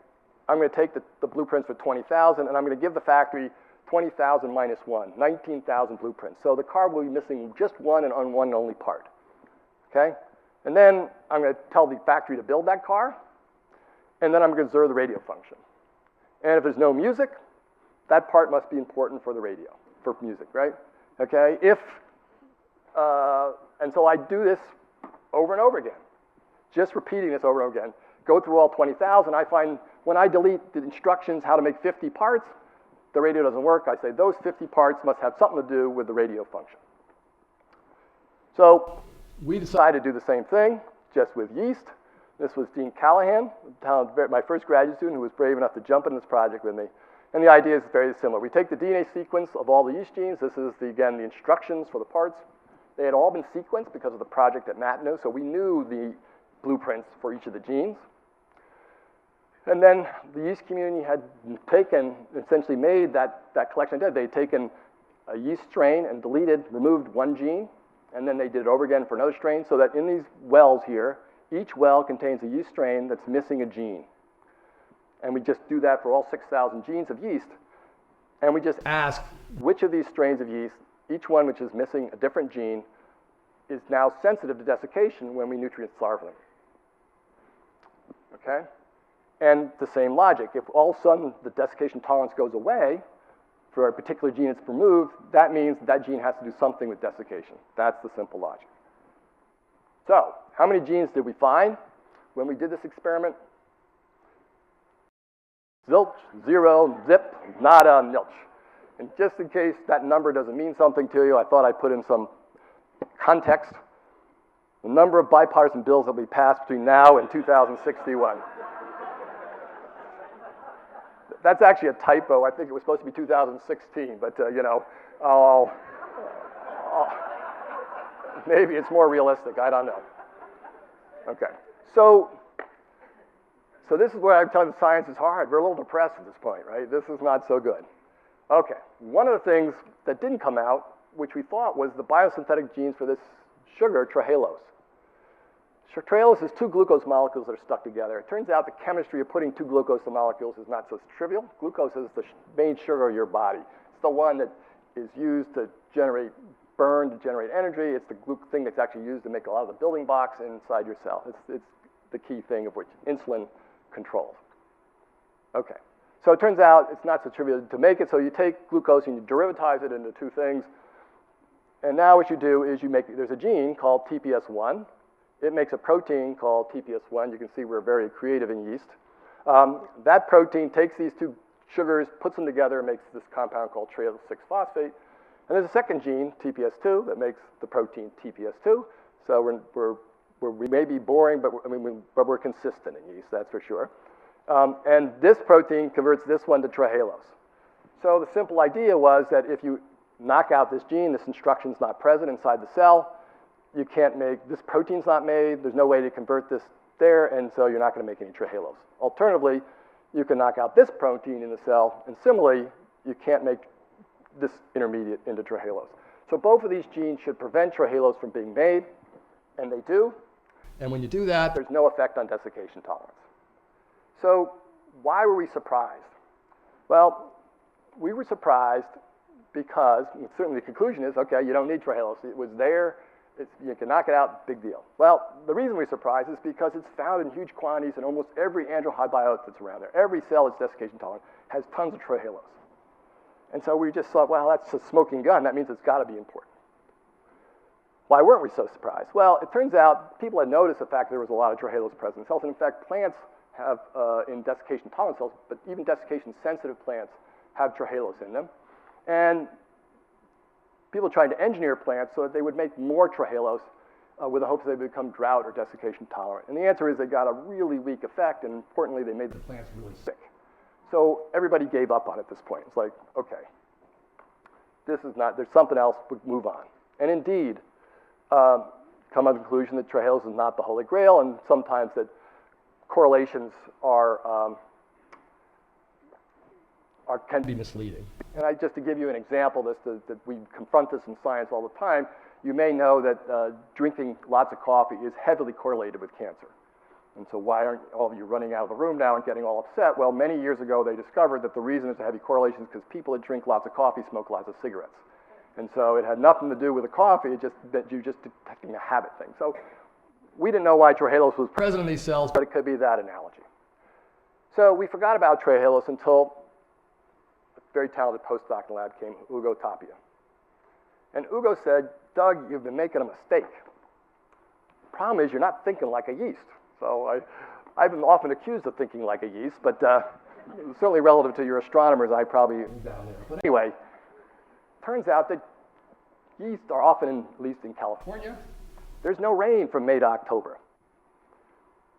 I'm going to take the blueprints for 20,000, and I'm going to give the factory 20,000 minus 1, 19,000 blueprints. So the car will be missing just one and one and only part. Okay? And then I'm going to tell the factory to build that car, and then I'm going to observe the radio function. And if there's no music, that part must be important for the radio, for music, right? Okay? And so I do this over and over again, just repeating this over and over again. Go through all 20,000. I find when I delete the instructions how to make 50 parts, the radio doesn't work. I say those 50 parts must have something to do with the radio function. So we decided to do the same thing, just with yeast. This was Dean Callahan, my first graduate student who was brave enough to jump in this project with me. And the idea is very similar. We take the DNA sequence of all the yeast genes. This is, again, the instructions for the parts. They had all been sequenced because of the project at Matt knew, so we knew the blueprints for each of the genes. And then the yeast community had taken, essentially made that collection. They'd taken a yeast strain and removed one gene, and then they did it over again for another strain, so that in these wells here, each well contains a yeast strain that's missing a gene. And we just do that for all 6,000 genes of yeast, and we just ask which of these strains of yeast, each one which is missing a different gene, is now sensitive to desiccation when we nutrient starve them. Okay? And the same logic. If all of a sudden the desiccation tolerance goes away for a particular gene that's removed, that means that gene has to do something with desiccation. That's the simple logic. So, how many genes did we find when we did this experiment? Zilch, zero, zip, nada, nilch. And just in case that number doesn't mean something to you, I thought I'd put in some context. The number of bipartisan bills that will be passed between now and 2061. That's actually a typo. I think it was supposed to be 2016, but maybe it's more realistic. I don't know. Okay, so this is where I'm telling you science is hard. We're a little depressed at this point, right? This is not so good. Okay, one of the things that didn't come out which we thought was the biosynthetic genes for this sugar, trehalose. Trehalose is two glucose molecules that are stuck together. It turns out the chemistry of putting two glucose molecules is not so trivial. Glucose is the main sugar of your body. It's the one that is used to burn to generate energy. It's the thing that's actually used to make a lot of the building blocks inside your cell. It's the key thing of which insulin controls. Okay, so it turns out it's not so trivial to make it, so you take glucose and you derivatize it into two things, and now what you do is there's a gene called TPS1. It makes a protein called TPS1. You can see we're very creative in yeast. That protein takes these two sugars, puts them together, and makes this compound called trehalose 6-phosphate. And there's a second gene, TPS2, that makes the protein TPS2. So we may be boring, but we're consistent in yeast, that's for sure. And this protein converts this one to trehalose. So the simple idea was that if you knock out this gene, this instruction's not present inside the cell, you can't make, this protein's not made, there's no way to convert this there, and so you're not going to make any trehalose. Alternatively, you can knock out this protein in the cell, and similarly, you can't make this intermediate into trehalose. So both of these genes should prevent trehalose from being made, and they do. And when you do that, There's no effect on desiccation tolerance. So why were we surprised? Well, we were surprised because, certainly the conclusion is, okay, you don't need trehalose. It was there. You can knock it out, big deal. Well, the reason we're surprised is because it's found in huge quantities in almost every androhybiotic that's around there. Every cell that's desiccation tolerant has tons of trehalose. And so we just thought, well, that's a smoking gun. That means it's got to be important. Why weren't we so surprised? Well, it turns out people had noticed the fact that there was a lot of trehalose present in cells. And in fact, plants have, in desiccation tolerant cells, but even desiccation sensitive plants have trehalose in them. And people tried to engineer plants so that they would make more trehalose with the hopes they would become drought or desiccation tolerant. And the answer is they got a really weak effect, and importantly, they made the plants really sick. So everybody gave up on it at this point. It's like, okay, this is not, there's something else, we move on. And indeed, come to the conclusion that trehalose is not the holy grail, and sometimes that correlations can be misleading. And just to give you an example, that we confront this in science all the time, you may know that drinking lots of coffee is heavily correlated with cancer. And so why aren't all of you running out of the room now and getting all upset? Well, many years ago they discovered that the reason there's a heavy correlation is because people that drink lots of coffee smoke lots of cigarettes. And so it had nothing to do with the coffee, it just that you're just detecting a habit thing. So we didn't know why trehalose was present in these cells, but it could be that analogy. So we forgot about trehalose until a very talented postdoc in the lab came, Ugo Tapia. And Ugo said, Doug, you've been making a mistake. The problem is you're not thinking like a yeast. So I've been often accused of thinking like a yeast, but certainly relative to your astronomers, I probably down there. But anyway, turns out that yeast are often, at least in California, there's no rain from May to October.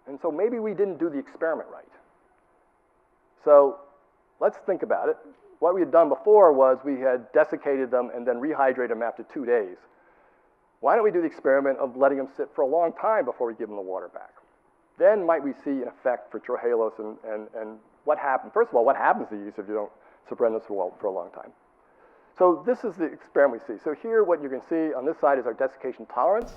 And so maybe we didn't do the experiment right. So let's think about it. What we had done before was we had desiccated them and then rehydrated them after 2 days. Why don't we do the experiment of letting them sit for a long time before we give them the water back? Then might we see an effect for trehalose and what happens? First of all, what happens to yeast if you don't suppress this for a long time? So this is the experiment we see. So here what you can see on this side is our desiccation tolerance,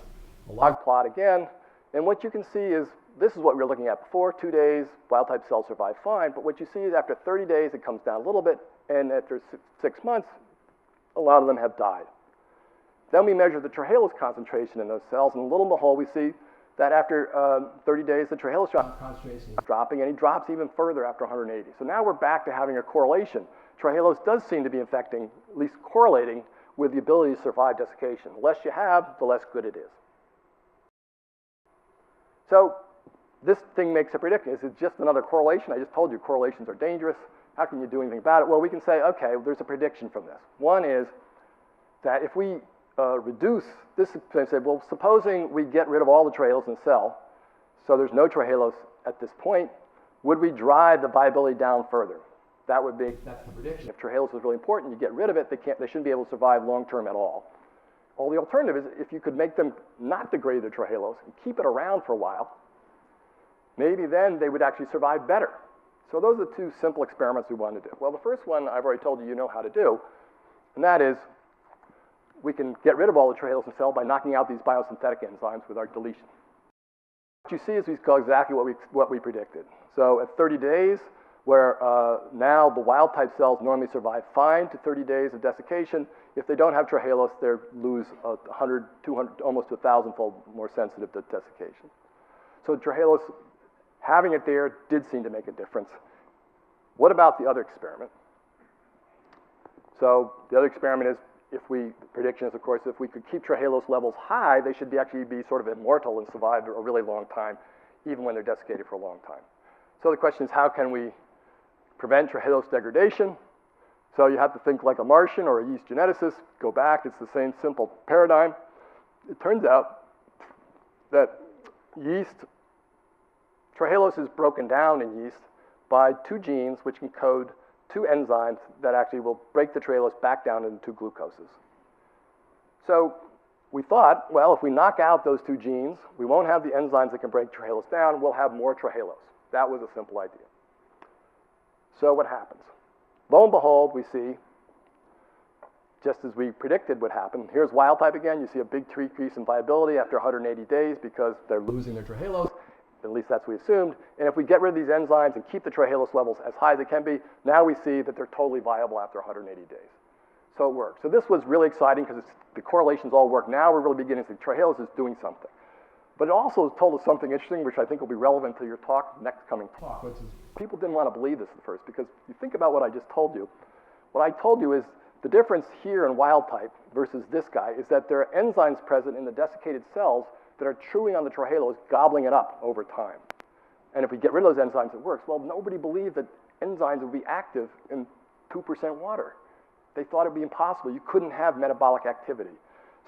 a log plot again. And what you can see is, this is what we were looking at before, 2 days, wild-type cells survive fine. But what you see is after 30 days, it comes down a little bit. And after 6 months, a lot of them have died. Then we measure the trehalose concentration in those cells. And lo and behold, we see that after 30 days, the trehalose concentration is dropping, and it drops even further after 180. So now we're back to having a correlation. Trehalose does seem to be affecting, at least correlating, with the ability to survive desiccation. The less you have, the less good it is. So this thing makes a prediction. Is it just another correlation? I just told you correlations are dangerous. How can you do anything about it? Well, we can say, okay, there's a prediction from this. One is that if we reduce this, I said, well, supposing we get rid of all the trehalose in the cell, so there's no trehalose at this point, would we drive the viability down further? That's the prediction. If trehalose is really important, you get rid of it, they shouldn't be able to survive long term at all. Well, the alternative is if you could make them not degrade their trehalose and keep it around for a while, maybe then they would actually survive better. So those are the two simple experiments we wanted to do. Well, the first one I've already told you know how to do, and that is we can get rid of all the trehalose in the cell by knocking out these biosynthetic enzymes with our deletion. What you see is we go exactly what we predicted. So at 30 days, where now the wild type cells normally survive fine to 30 days of desiccation, if they don't have trehalose, they lose 100, 200, almost 1,000-fold more sensitive to desiccation. So trehalose, having it there did seem to make a difference. What about the other experiment? So the other experiment is, the prediction is, of course, if we could keep trehalose levels high, they should actually be sort of immortal and survive a really long time, even when they're desiccated for a long time. So the question is, how can we prevent trehalose degradation? So you have to think like a Martian or a yeast geneticist, go back, it's the same simple paradigm. It turns out that trehalose is broken down in yeast by two genes which encode two enzymes that actually will break the trehalose back down into two glucoses. So we thought, well, if we knock out those two genes, we won't have the enzymes that can break trehalose down, we'll have more trehalose. That was a simple idea. So what happens? Lo and behold, we see, just as we predicted would happen, here's wild type again. You see a big decrease in viability after 180 days because they're losing their trehalose. At least that's what we assumed. And if we get rid of these enzymes and keep the trehalose levels as high as they can be, now we see that they're totally viable after 180 days. So it works. So this was really exciting because the correlations all work. Now we're really beginning to see trehalose is doing something. But it also told us something interesting, which I think will be relevant to your talk, next coming talk, which is people didn't want to believe this at first because you think about what I just told you. What I told you is the difference here in wild type versus this guy is that there are enzymes present in the desiccated cells that are chewing on the trehalose, gobbling it up over time. And if we get rid of those enzymes, it works. Well, nobody believed that enzymes would be active in 2% water. They thought it would be impossible. You couldn't have metabolic activity.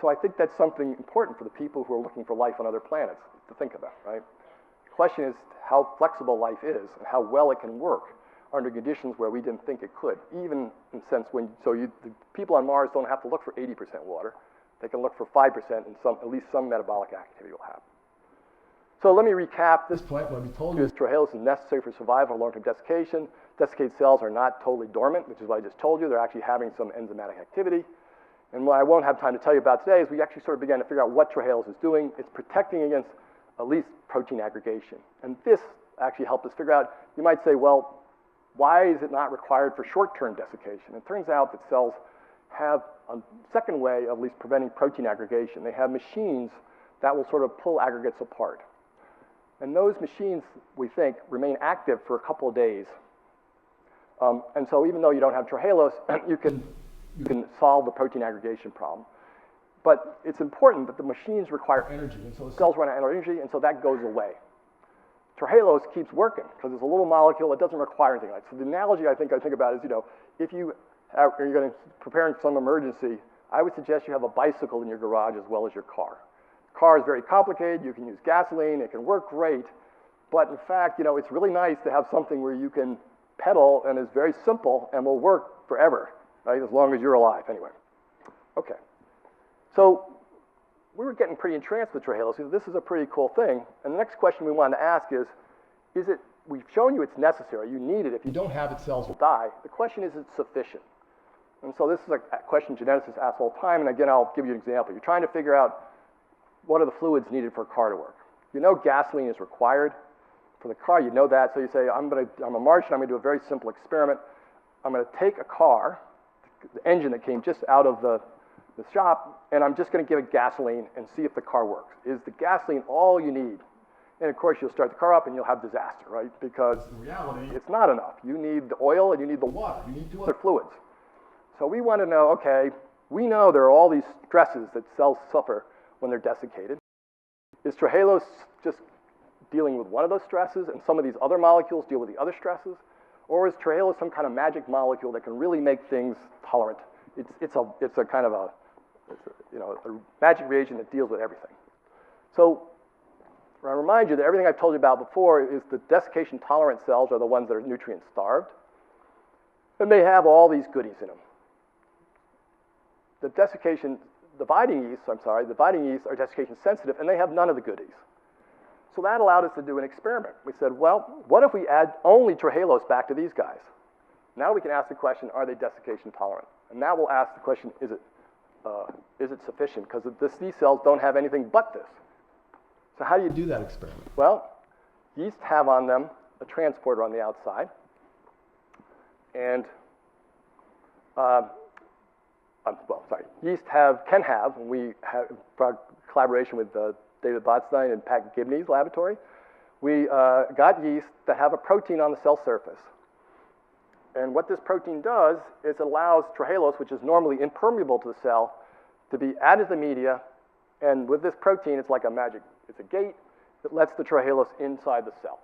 So I think that's something important for the people who are looking for life on other planets to think about, right? The question is how flexible life is and how well it can work under conditions where we didn't think it could, even in the sense the people on Mars don't have to look for 80% water. They can look for 5% and at least some metabolic activity will happen. So let me recap this point. What we told you is trehalose is necessary for survival and long-term desiccation. Desiccated cells are not totally dormant, which is what I just told you. They're actually having some enzymatic activity. And what I won't have time to tell you about today is we actually sort of began to figure out what trehalose is doing. It's protecting against at least protein aggregation. And this actually helped us figure out, you might say, well, why is it not required for short-term desiccation? It turns out that cells have a second way of at least preventing protein aggregation. They have machines that will sort of pull aggregates apart. And those machines, we think, remain active for a couple of days. And so even though you don't have trehalose, you can solve the protein aggregation problem. But it's important that the machines require energy, and so the cells run out of energy, and so that goes away. Trehalose keeps working because it's a little molecule that doesn't require anything. So the analogy I think about is, if you're going to prepare for some emergency, I would suggest you have a bicycle in your garage as well as your car. Car is very complicated. You can use gasoline. It can work great. But in fact, it's really nice to have something where you can pedal and is very simple and will work forever, right? As long as you're alive, anyway. Okay. So we were getting pretty entranced with trehalose. This is a pretty cool thing. And the next question we wanted to ask is we've shown you it's necessary. You need it. If you don't have it, cells will die. The question is it sufficient? And so this is a question geneticists ask all the time. And again, I'll give you an example. You're trying to figure out what are the fluids needed for a car to work. Gasoline is required for the car. You know that. So you say, I'm a Martian. I'm going to do a very simple experiment. I'm going to take a car, the engine that came just out of the shop, and I'm just going to give it gasoline and see if the car works. Is the gasoline all you need? And of course, you'll start the car up and you'll have disaster, right? Because in reality, it's not enough. You need the oil and you need the water. You need two other fluids. So we want to know, okay, we know there are all these stresses that cells suffer when they're desiccated. Is trehalose just dealing with one of those stresses and some of these other molecules deal with the other stresses? Or is trehalose some kind of magic molecule that can really make things tolerant? It's a kind of a magic reagent that deals with everything. So I remind you that everything I've told you about before is the desiccation tolerant cells are the ones that are nutrient starved. And they have all these goodies in them. The dividing yeasts are desiccation sensitive and they have none of the goodies. So that allowed us to do an experiment. We said, well, what if we add only trehalose back to these guys? Now we can ask the question, are they desiccation tolerant? And now we'll ask the question, is it is it sufficient? Because these cells don't have anything but this. So how do you do that experiment? Well, yeast have on them a transporter on the outside, and yeast can have, and we have collaboration with David Botstein and Pat Gibney's laboratory, we got yeast that have a protein on the cell surface. And what this protein does is it allows trehalose, which is normally impermeable to the cell, to be added to the media, and with this protein, it's like a magic, it's a gate that lets the trehalose inside the cell.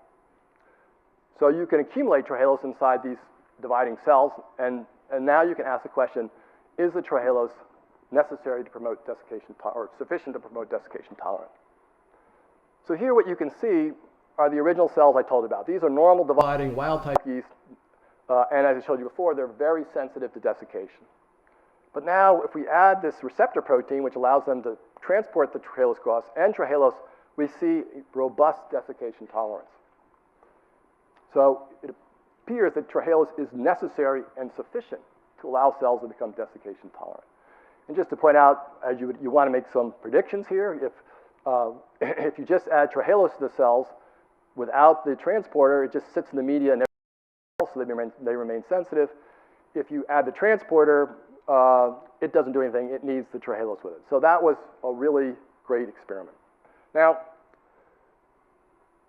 So you can accumulate trehalose inside these dividing cells, and now you can ask the question, is the trehalose necessary to promote desiccation, or sufficient to promote desiccation tolerance? So here what you can see are the original cells I told you about. These are normal dividing wild-type yeast, and as I showed you before, they're very sensitive to desiccation. But now if we add this receptor protein, which allows them to transport the trehalose across, and trehalose, we see robust desiccation tolerance. So it appears that trehalose is necessary and sufficient to allow cells to become desiccation tolerant. And just to point out, as you want to make some predictions here, if you just add trehalose to the cells without the transporter, it just sits in the media and everything else, so they remain sensitive. If you add the transporter, it doesn't do anything. It needs the trehalose with it. So that was a really great experiment. Now,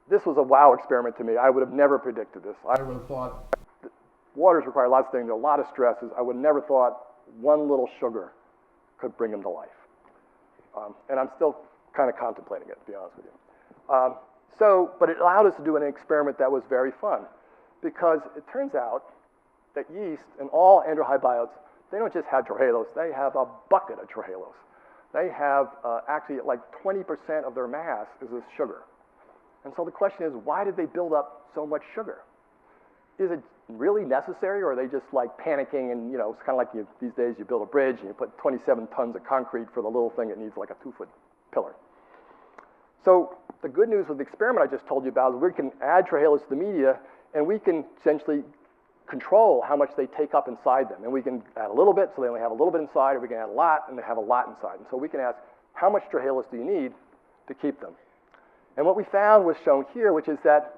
this was a wow experiment to me. I would have never predicted this. I would have thought that waters require lots of things, there are a lot of stresses. I would have never thought one little sugar could bring them to life. And I'm still kind of contemplating it, to be honest with you. But it allowed us to do an experiment that was very fun, because it turns out that yeast and all androhybiotes, they don't just have trehalose, they have a bucket of trehalose. They have actually like 20% of their mass is this sugar. And so the question is, why did they build up so much sugar? Is it really necessary, or are they just like panicking and, you know, it's kind of like these days you build a bridge and you put 27 tons of concrete for the little thing that needs like a 2-foot pillar. So the good news with the experiment I just told you about is we can add trehalose to the media, and we can essentially control how much they take up inside them. And we can add a little bit, so they only have a little bit inside, or we can add a lot, and they have a lot inside. And so we can ask, how much trehalose do you need to keep them? And what we found was shown here, which is that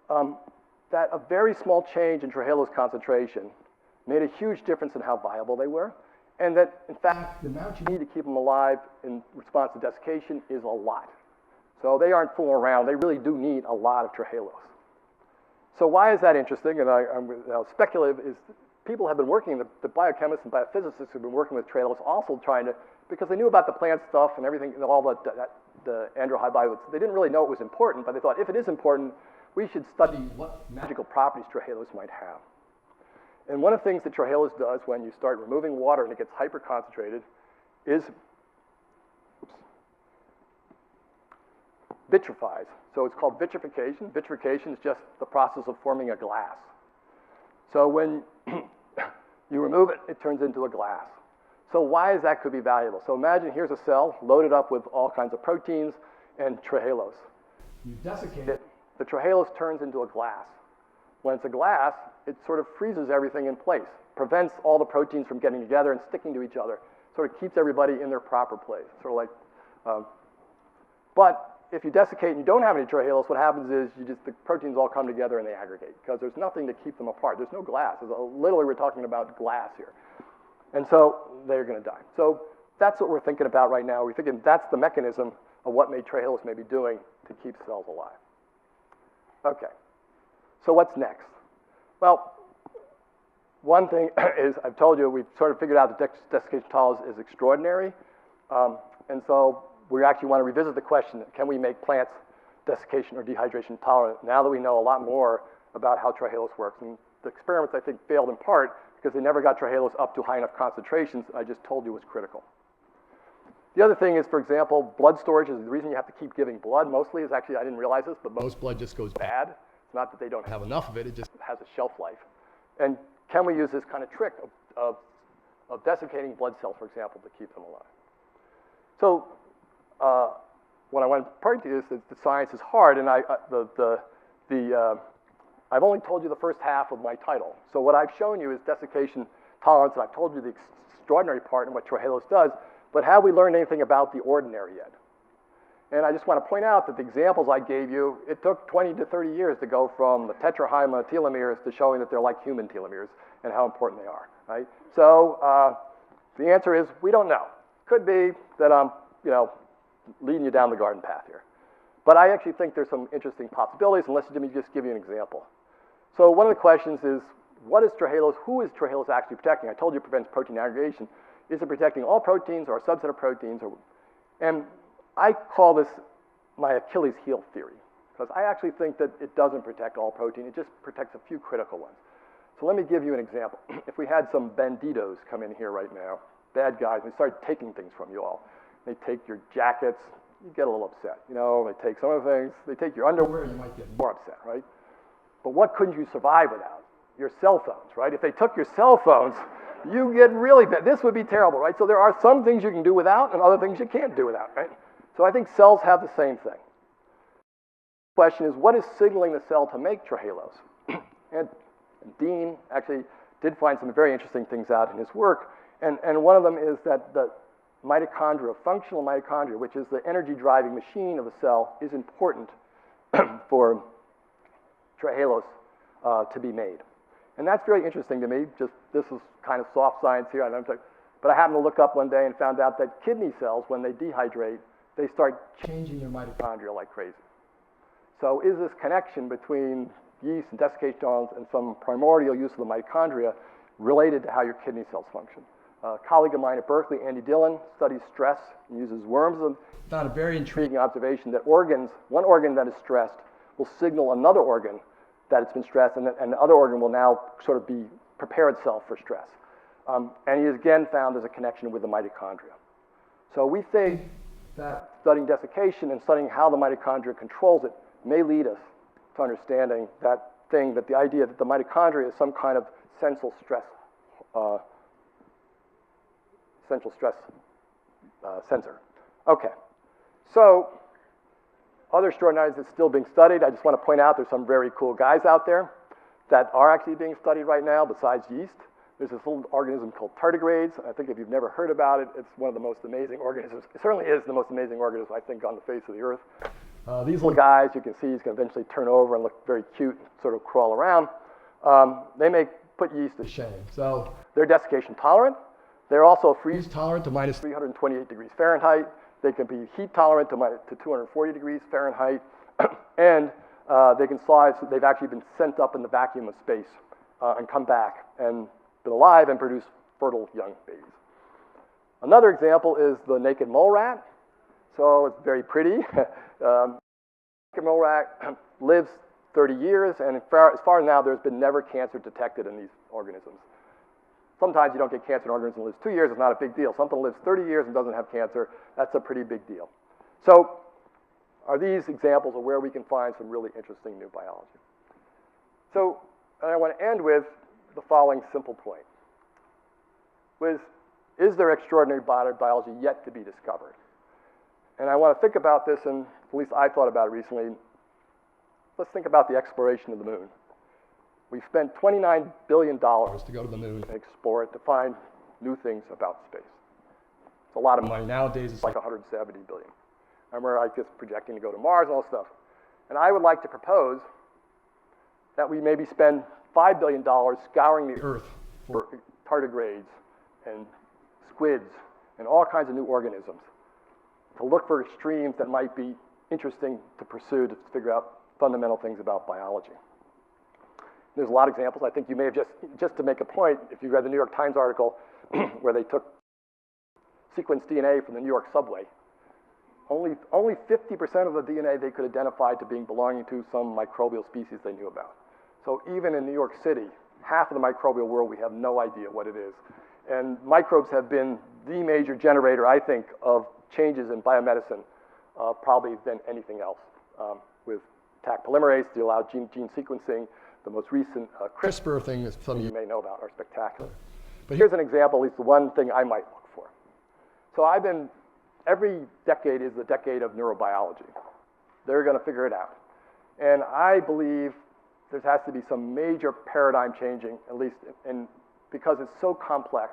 that a very small change in trehalose concentration made a huge difference in how viable they were, and that, in fact, the amount you need to keep them alive in response to desiccation is a lot. So they aren't fooling around. They really do need a lot of trehalose. So why is that interesting? And I'm speculative is people have been working, the biochemists and biophysicists have been working with trehalose also trying to, because they knew about the plant stuff and everything, all the androhybiotes. They didn't really know it was important, but they thought if it is important, we should study what magical properties trehalose might have. And one of the things that trehalose does when you start removing water and it gets hyperconcentrated is vitrifies. So it's called vitrification. Vitrification is just the process of forming a glass. So when you remove it, it turns into a glass. So why is that could be valuable? So imagine here's a cell loaded up with all kinds of proteins and trehalose. You desiccate it, the trehalose turns into a glass. When it's a glass, it sort of freezes everything in place, prevents all the proteins from getting together and sticking to each other, sort of keeps everybody in their proper place. Sort of like, but if you desiccate and you don't have any trehalose, what happens is the proteins all come together and they aggregate, because there's nothing to keep them apart. There's no glass. Literally, we're talking about glass here. And so they're going to die. So that's what we're thinking about right now. We're thinking that's the mechanism of what trehalose may be doing to keep cells alive. Okay, so what's next? Well, one thing is, I've told you, we've sort of figured out that desiccation tolerance is extraordinary. And so we actually want to revisit the question, can we make plants desiccation or dehydration tolerant, now that we know a lot more about how trehalose works? And the experiments, I think, failed in part because they never got trehalose up to high enough concentrations I just told you was critical. The other thing is, for example, blood storage is the reason you have to keep giving blood mostly is actually, I didn't realize this, but most blood just goes bad. It's not that they don't have enough of it, it just has a shelf life. And can we use this kind of trick of desiccating blood cells, for example, to keep them alive? So what I want to point to is that the science is hard, and I've only told you the first half of my title. So what I've shown you is desiccation tolerance, and I've told you the extraordinary part in what trehalose does, but have we learned anything about the ordinary yet? And I just want to point out that the examples I gave you, it took 20 to 30 years to go from the tetrahymena telomeres to showing that they're like human telomeres and how important they are, right? So the answer is we don't know. Could be that I'm, leading you down the garden path here. But I actually think there's some interesting possibilities, and listen to me just give you an example. So one of the questions is, what is trehalose? Who is trehalose actually protecting? I told you it prevents protein aggregation. Is it protecting all proteins or a subset of proteins? And I call this my Achilles heel theory, because I actually think that it doesn't protect all protein. It just protects a few critical ones. So let me give you an example. If we had some banditos come in here right now, bad guys, and they start taking things from you all. They take your jackets, you get a little upset. They take some of the things, they take your underwear, you might get more upset, right? But what couldn't you survive without? Your cell phones, right? If they took your cell phones, you get really bad. This would be terrible, right? So there are some things you can do without and other things you can't do without, right? So I think cells have the same thing. The question is, what is signaling the cell to make trehalose? And Dean actually did find some very interesting things out in his work, and one of them is that the mitochondria, functional mitochondria, which is the energy-driving machine of the cell, is important for trehalose to be made. And that's very interesting to me. Just this is kind of soft science here. But I happened to look up one day and found out that kidney cells, when they dehydrate, they start changing their mitochondria like crazy. So is this connection between yeast and desiccation and some primordial use of the mitochondria related to how your kidney cells function? A colleague of mine at Berkeley, Andy Dillon, studies stress and uses worms. Found a very intriguing observation that one organ that is stressed will signal another organ that it's been stressed, and the other organ will now sort of prepare itself for stress. And he has again found there's a connection with the mitochondria. So we think that studying desiccation and studying how the mitochondria controls it may lead us to understanding that the idea that the mitochondria is some kind of central stress sensor. Okay, so other extraordinaries that's still being studied. I just want to point out there's some very cool guys out there that are actually being studied right now besides yeast. There's this little organism called tardigrades. I think if you've never heard about it, it's one of the most amazing organisms. It certainly is the most amazing organism, I think, on the face of the earth. These little guys, you can see he's going to eventually turn over and look very cute and sort of crawl around. They may put yeast to shame. So they're desiccation tolerant. They're also freeze tolerant to minus 328 degrees Fahrenheit. They can be heat tolerant to 240 degrees Fahrenheit. And they can fly. So they've actually been sent up in the vacuum of space and come back and been alive and produce fertile young babies. Another example is the naked mole rat. So it's very pretty. Naked mole rat lives 30 years, and as far as now, there's been never cancer detected in these organisms. Sometimes you don't get cancer in an organism that lives 2 years, it's not a big deal. Something lives 30 years and doesn't have cancer, that's a pretty big deal. So are these examples of where we can find some really interesting new biology? So I want to end with the following simple point. Is there extraordinary biology yet to be discovered? And I want to think about this, and at least I thought about it recently. Let's think about the exploration of the moon. We spent $29 billion to go to the moon and explore it to find new things about space. It's a lot of money. Nowadays, it's like $170 billion. I remember I was projecting to go to Mars and all this stuff. And I would like to propose that we maybe spend $5 billion scouring the Earth for tardigrades and squids and all kinds of new organisms to look for extremes that might be interesting to pursue to figure out fundamental things about biology. There's a lot of examples. I think you may have just to make a point, if you read the New York Times article where they took sequenced DNA from the New York subway, only 50% of the DNA they could identify to being belonging to some microbial species they knew about. So even in New York City, half of the microbial world, we have no idea what it is. And microbes have been the major generator, I think, of changes in biomedicine, probably than anything else. With Taq polymerase, to allow gene sequencing, the most recent CRISPR thing that some of you may know about are spectacular. But here's an example, at least the one thing I might look for. So every decade is the decade of neurobiology. They're going to figure it out. And I believe there has to be some major paradigm changing, at least because it's so complex,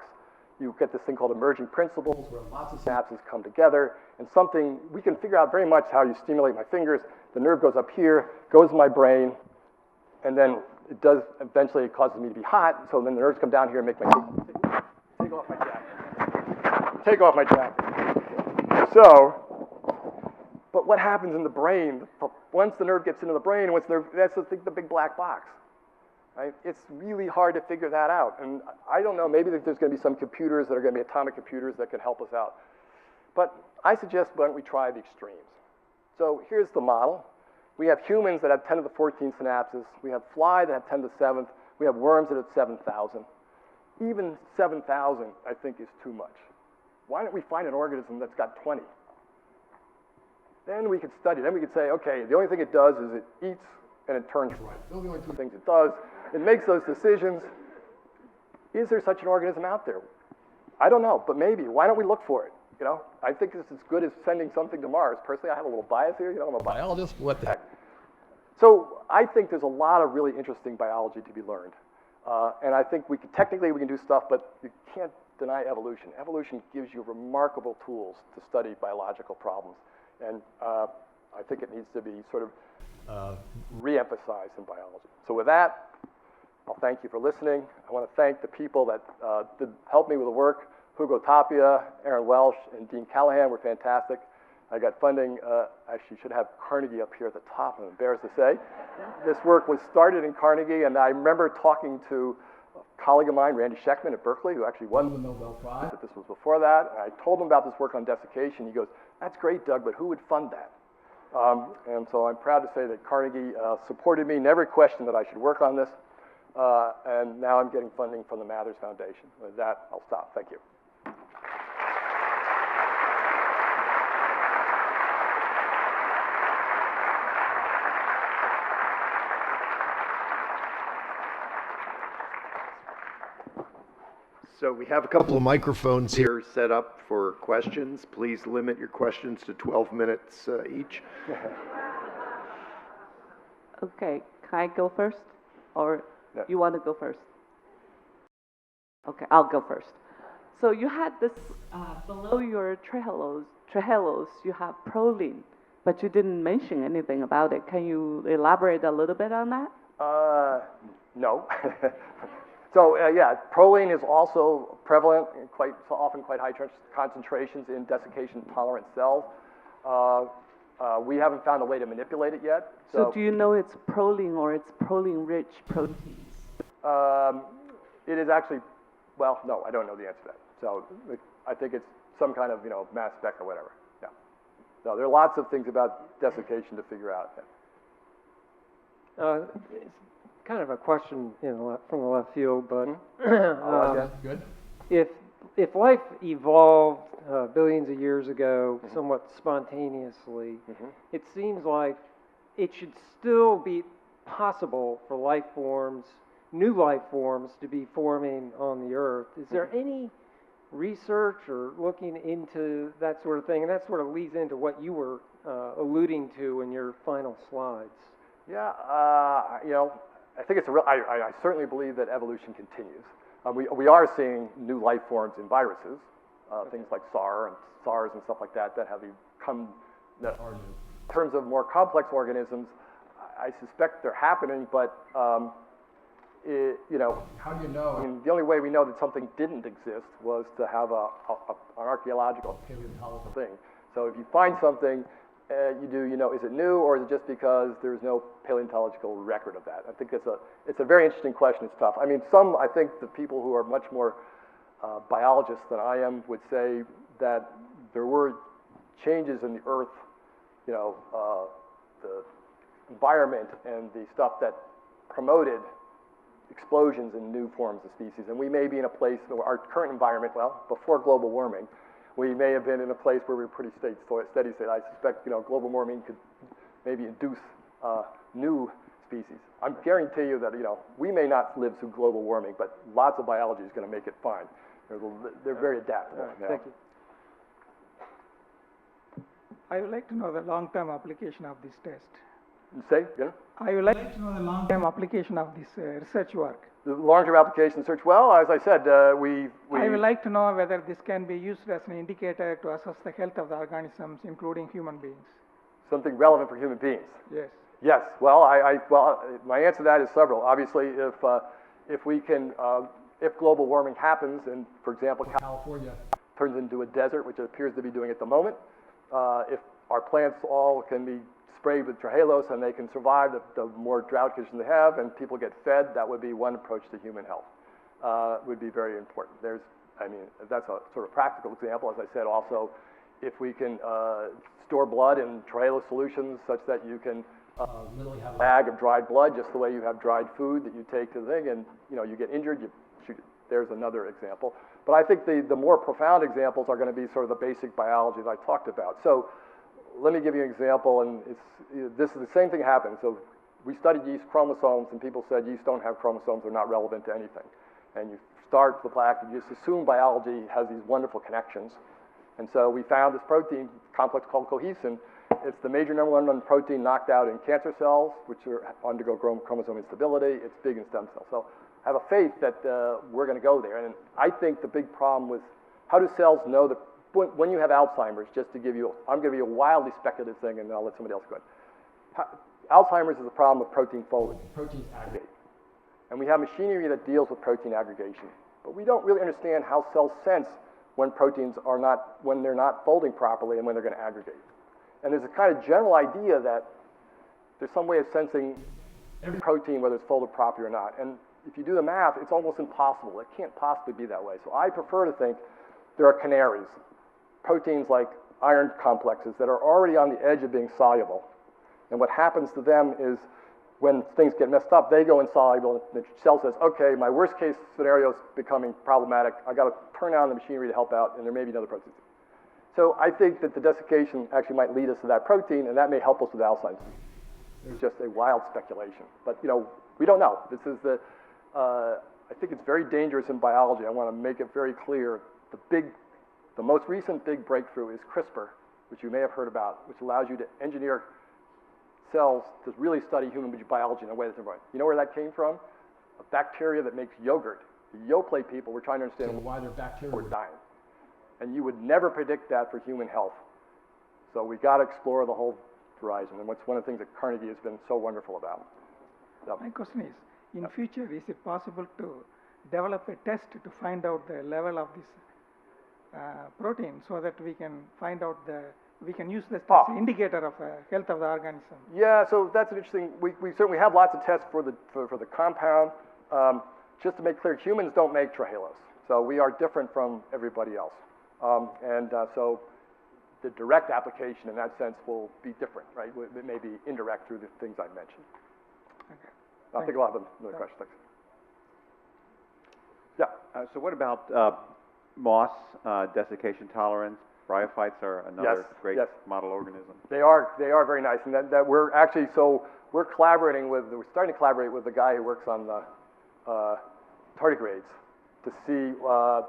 you get this thing called emerging principles, where lots of synapses come together, and something, we can figure out very much how you stimulate my fingers. The nerve goes up here, goes to my brain, and then it does, eventually it causes me to be hot, so then the nerves come down here and make my, take off my jacket. Take off my jacket. So, but what happens in the brain, once the nerve gets into the brain, that's the big black box. Right? It's really hard to figure that out. And I don't know, maybe there's going to be some computers that are going to be atomic computers that can help us out. But I suggest why don't we try the extremes. So here's the model. We have humans that have 10 to the 14 synapses. We have fly that have 10 to the 7th. We have worms that have 7,000. Even 7,000, I think, is too much. Why don't we find an organism that's got 20? Then we could study. Then we could say, okay, the only thing it does is it eats and it turns right. Those are the only two things it does. It makes those decisions. Is there such an organism out there? I don't know, but maybe. Why don't we look for it? You know, I think it's as good as sending something to Mars. Personally, I have a little bias here. You know, I'm a biologist. What the heck? So I think there's a lot of really interesting biology to be learned. And I think technically we can do stuff, but you can't deny evolution. Evolution gives you remarkable tools to study biological problems. And I think it needs to be sort of re-emphasized in biology. So with that, I'll thank you for listening. I want to thank the people that did help me with the work. Hugo Tapia, Aaron Welsh, and Dean Callahan were fantastic. I got funding, actually should have Carnegie up here at the top, I'm embarrassed to say. This work was started in Carnegie, and I remember talking to a colleague of mine, Randy Sheckman at Berkeley, who actually won the Nobel Prize, but this was before that. And I told him about this work on desiccation. He goes, that's great, Doug, but who would fund that? And so I'm proud to say that Carnegie supported me, never questioned that I should work on this, and now I'm getting funding from the Mathers Foundation. With that, I'll stop. Thank you. So we have a couple of microphones here set up for questions. Please limit your questions to 12 minutes each. Okay, can I go first? Or Yeah. you want to go first? Okay, I'll go first. So you had this, below your trehalose, you have proline, but you didn't mention anything about it. Can you elaborate a little bit on that? No. So yeah, proline is also prevalent in often quite high concentrations in desiccation-tolerant cells. We haven't found a way to manipulate it yet. So do you know it's proline or it's proline-rich proteins? It is actually, well, no, I don't know the answer to that. So I think it's some kind of, mass spec or whatever. Yeah. No, there are lots of things about desiccation to figure out. It's kind of a question, from the left field, but Good. if life evolved billions of years ago, somewhat spontaneously, it seems like it should still be possible for new life forms, to be forming on the Earth. Is there any research or looking into that sort of thing? And that sort of leads into what you were alluding to in your final slides. Yeah, I think it's I certainly believe that evolution continues. We are seeing new life forms in viruses, things like SARS and stuff like that have become, that are new. In terms of more complex organisms, I suspect they're happening, but How do you know? I mean, the only way we know that something didn't exist was to have an archaeological paleontological thing. So if you find something, is it new, or is it just because there's no paleontological record of that? I think it's a very interesting question. It's tough. I mean, I think the people who are much more biologists than I am would say that there were changes in the Earth, the environment and the stuff that promoted explosions in new forms of species. And we may be in a place where our current environment, before global warming, we may have been in a place where we were pretty steady state. I suspect, global warming could maybe induce new species. I guarantee you that, we may not live through global warming, but lots of biology is going to make it fine. They're very adaptable. Thank you. I would like to know the long-term application of this test. Say, yeah? I would like to know the long-term application of this research work. The long-term application search, well, as I said, I would like to know whether this can be used as an indicator to assess the health of the organisms, including human beings. something relevant for human beings. Yes. Yes, well, my answer to that is several. Obviously, if we can, if global warming happens, and for example, California turns into a desert, which it appears to be doing at the moment, if our plants all can be sprayed with trehalose and they can survive the more drought conditions they have, and people get fed, that would be one approach to human health. Would be very important. That's a sort of practical example. As I said, also, if we can store blood in trehalose solutions such that you can literally have a bag of dried blood, just the way you have dried food that you take to the thing, and you get injured, you shoot it. There's another example. But I think the more profound examples are going to be sort of the basic biology that I talked about. So let me give you an example, and this is the same thing happens. So we studied yeast chromosomes, and people said yeast don't have chromosomes, they're not relevant to anything. And you start with black, you just assume biology has these wonderful connections. And so we found this protein complex called cohesin. It's the major number one protein knocked out in cancer cells, which undergo chromosome instability. It's big in stem cells. So I have a faith that we're going to go there. And I think the big problem with how do cells know that when you have Alzheimer's, just to give you, I'm going to be a wildly speculative thing, and then I'll let somebody else go ahead. Alzheimer's is a problem with protein folding. Proteins aggregate. And we have machinery that deals with protein aggregation. But we don't really understand how cells sense when proteins are not, when they're not folding properly and when they're going to aggregate. And there's a kind of general idea that there's some way of sensing every protein, whether it's folded properly or not. And if you do the math, it's almost impossible. It can't possibly be that way. So I prefer to think there are canaries, proteins like iron complexes that are already on the edge of being soluble. And what happens to them is when things get messed up, they go insoluble. The cell says, okay, my worst case scenario is becoming problematic. I got to turn on the machinery to help out, and there may be another protein. So I think that the desiccation actually might lead us to that protein, and that may help us with Alzheimer's. It's just a wild speculation. But, we don't know. This is I think it's very dangerous in biology. I want to make it very clear. The most recent big breakthrough is CRISPR, which you may have heard about, which allows you to engineer cells to really study human biology in a way that's important. You know where that came from? A bacteria that makes yogurt. The Yoplait people were trying to understand why their bacteria were dying. And you would never predict that for human health. So we got to explore the whole horizon, and what's one of the things that Carnegie has been so wonderful about. So, my question is, in future, is it possible to develop a test to find out the level of this protein so that we can find out we can use this as an indicator of health of the organism? Yeah, so that's an interesting, we certainly have lots of tests for the compound. Just to make clear, humans don't make trehalose. So we are different from everybody else. So the direct application in that sense will be different, right? It may be indirect through the things I mentioned. Okay. I think we'll have another question. Thanks. Yeah. So what about moss, desiccation tolerance? Bryophytes are another great model organism. They are very nice, and that we're actually, so we're starting to collaborate with the guy who works on the tardigrades to see,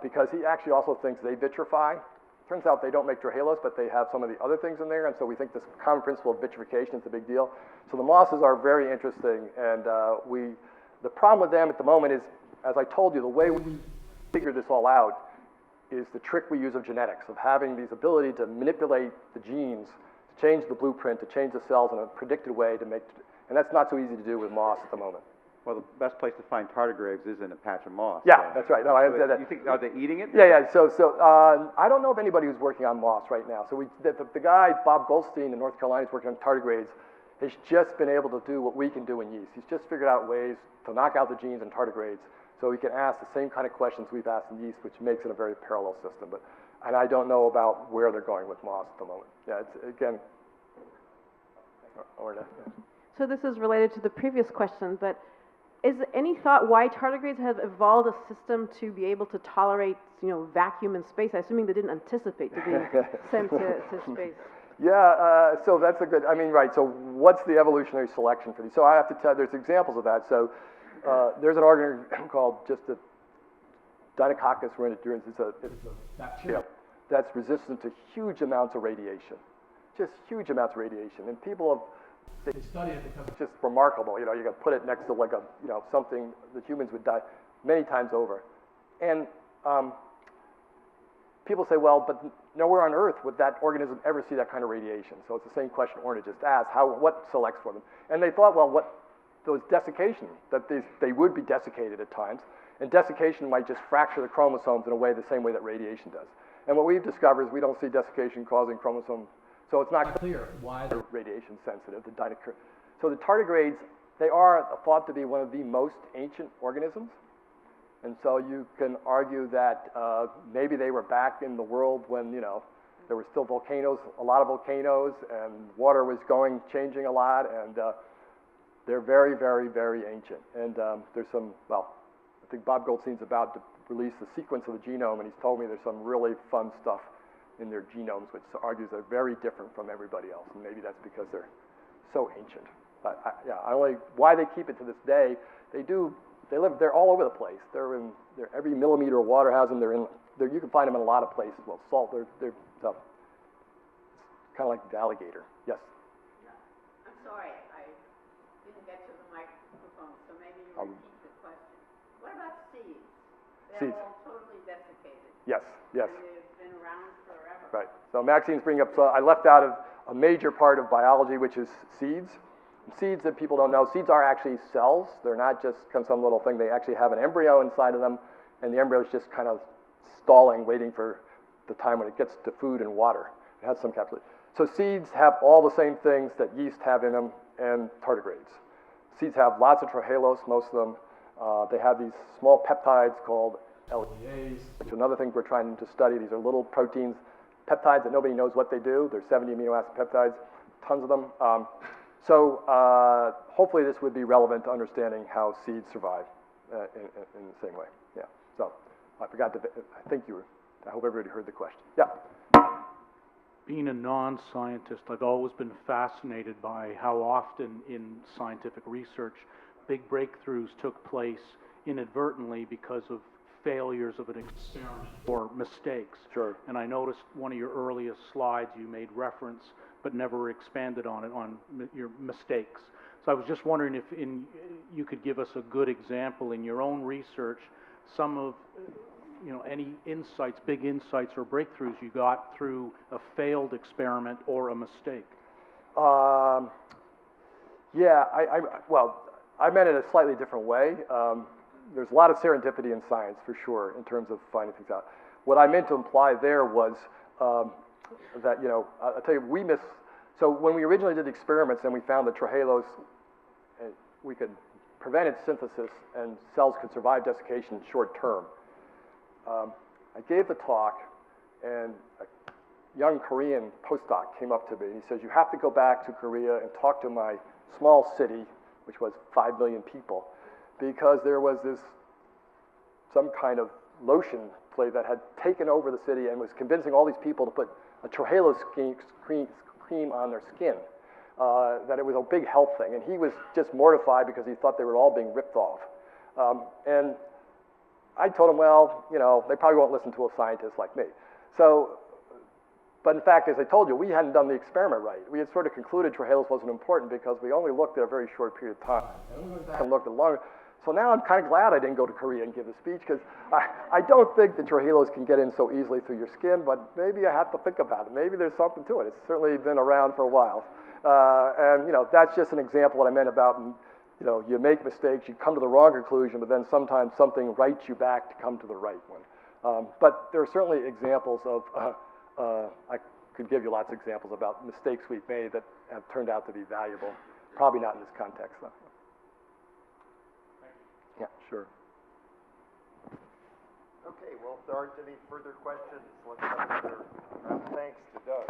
because he actually also thinks they vitrify. Turns out they don't make trehalose, but they have some of the other things in there, and so we think this common principle of vitrification is a big deal. So the mosses are very interesting, and the problem with them at the moment is, as I told you, the way we figure this all out is the trick we use of genetics, of having these ability to manipulate the genes, to change the blueprint, to change the cells in a predicted way to make, and that's not so easy to do with moss at the moment. Well, the best place to find tardigrades is in a patch of moss. Yeah, that's right. No, You think, are they eating it? Yeah. So I don't know of anybody who's working on moss right now. So the guy, Bob Goldstein in North Carolina, is working on tardigrades. Has just been able to do what we can do in yeast. He's just figured out ways to knock out the genes in tardigrades, so we can ask the same kind of questions we've asked in yeast, which makes it a very parallel system. And I don't know about where they're going with moss at the moment. Yeah, it's again. So this is related to the previous question, but is there any thought why tardigrades have evolved a system to be able to tolerate, vacuum and space? I'm assuming they didn't anticipate to being sent to space. Yeah, so that's a good, right, so what's the evolutionary selection for these? So I have to tell, there's examples of that. So there's an organism called just a Deinococcus rhinodurans. It's a bacteria that's resistant to huge amounts of radiation, just huge amounts of radiation. And people have they study it because it's just remarkable. You can put it next to like a, something that humans would die many times over. And people say, well, but nowhere on Earth would that organism ever see that kind of radiation. So it's the same question Orna just asked, what selects for them? And they thought, well, those desiccation, that they would be desiccated at times, and desiccation might just fracture the chromosomes in a way the same way that radiation does. And what we've discovered is we don't see desiccation causing chromosome, so it's not clear why they're radiation sensitive. So the tardigrades, they are thought to be one of the most ancient organisms. And so you can argue that maybe they were back in the world when, there were still volcanoes, a lot of volcanoes, and water was changing a lot, and they're very, very, very ancient. And there's some, I think Bob Goldstein's about to release the sequence of the genome, and he's told me there's some really fun stuff in their genomes, which argues they're very different from everybody else. And maybe that's because they're so ancient. But why they keep it to this day, they're all over the place. They're every millimeter of water has them. You can find them in a lot of places. Well, salt, they're tough. It's kind of like the alligator. Yes? I'm sorry, I didn't get to the microphone, so maybe you repeat the question. What about seeds? They're all totally desiccated. Yes. And they've been around forever. Right. So Maxine's bringing up, I left out of a major part of biology, which is seeds. Seeds that people don't know, seeds are actually cells. They're not just some little thing. They actually have an embryo inside of them, and the embryo is just kind of stalling, waiting for the time when it gets to food and water. It has some capsule. So seeds have all the same things that yeast have in them and tardigrades. Seeds have lots of trehalose, most of them. They have these small peptides called LEAs, which is another thing we're trying to study. These are little proteins, peptides that nobody knows what they do. They're 70 amino acid peptides, tons of them. So hopefully this would be relevant to understanding how seeds survive in the same way. Yeah. So I hope everybody heard the question. Yeah. Being a non-scientist, I've always been fascinated by how often in scientific research big breakthroughs took place inadvertently because of failures of an experiment or mistakes. Sure. And I noticed one of your earliest slides you made reference but never expanded on it, on your mistakes. So I was just wondering if you could give us a good example in your own research, some of, any insights, big insights or breakthroughs you got through a failed experiment or a mistake. Yeah, I meant it a slightly different way. There's a lot of serendipity in science, for sure, in terms of finding things out. What I meant to imply there was that, I'll tell you, so when we originally did the experiments and we found that trehalose, we could prevent its synthesis and cells could survive desiccation short term. I gave the talk, and a young Korean postdoc came up to me and he says, you have to go back to Korea and talk to my small city, which was 5 million people, because there was some kind of lotion play that had taken over the city and was convincing all these people to put a trehalose cream on their skin, that it was a big health thing. And he was just mortified because he thought they were all being ripped off. And I told him, well, they probably won't listen to a scientist like me. But in fact, as I told you, we hadn't done the experiment right. We had sort of concluded trehalose wasn't important because we only looked at a very short period of time. And we went back and looked at longer. So now I'm kind of glad I didn't go to Korea and give the speech, because I don't think the trehalose can get in so easily through your skin, but maybe I have to think about it. Maybe there's something to it. It's certainly been around for a while. And that's just an example of what I meant about, you make mistakes, you come to the wrong conclusion, but then sometimes something rights you back to come to the right one. But there are certainly examples of, I could give you lots of examples about mistakes we've made that have turned out to be valuable. Probably not in this context, though. Yeah, sure. Okay, well, if there aren't any further questions, let's have another round of thanks to Doug.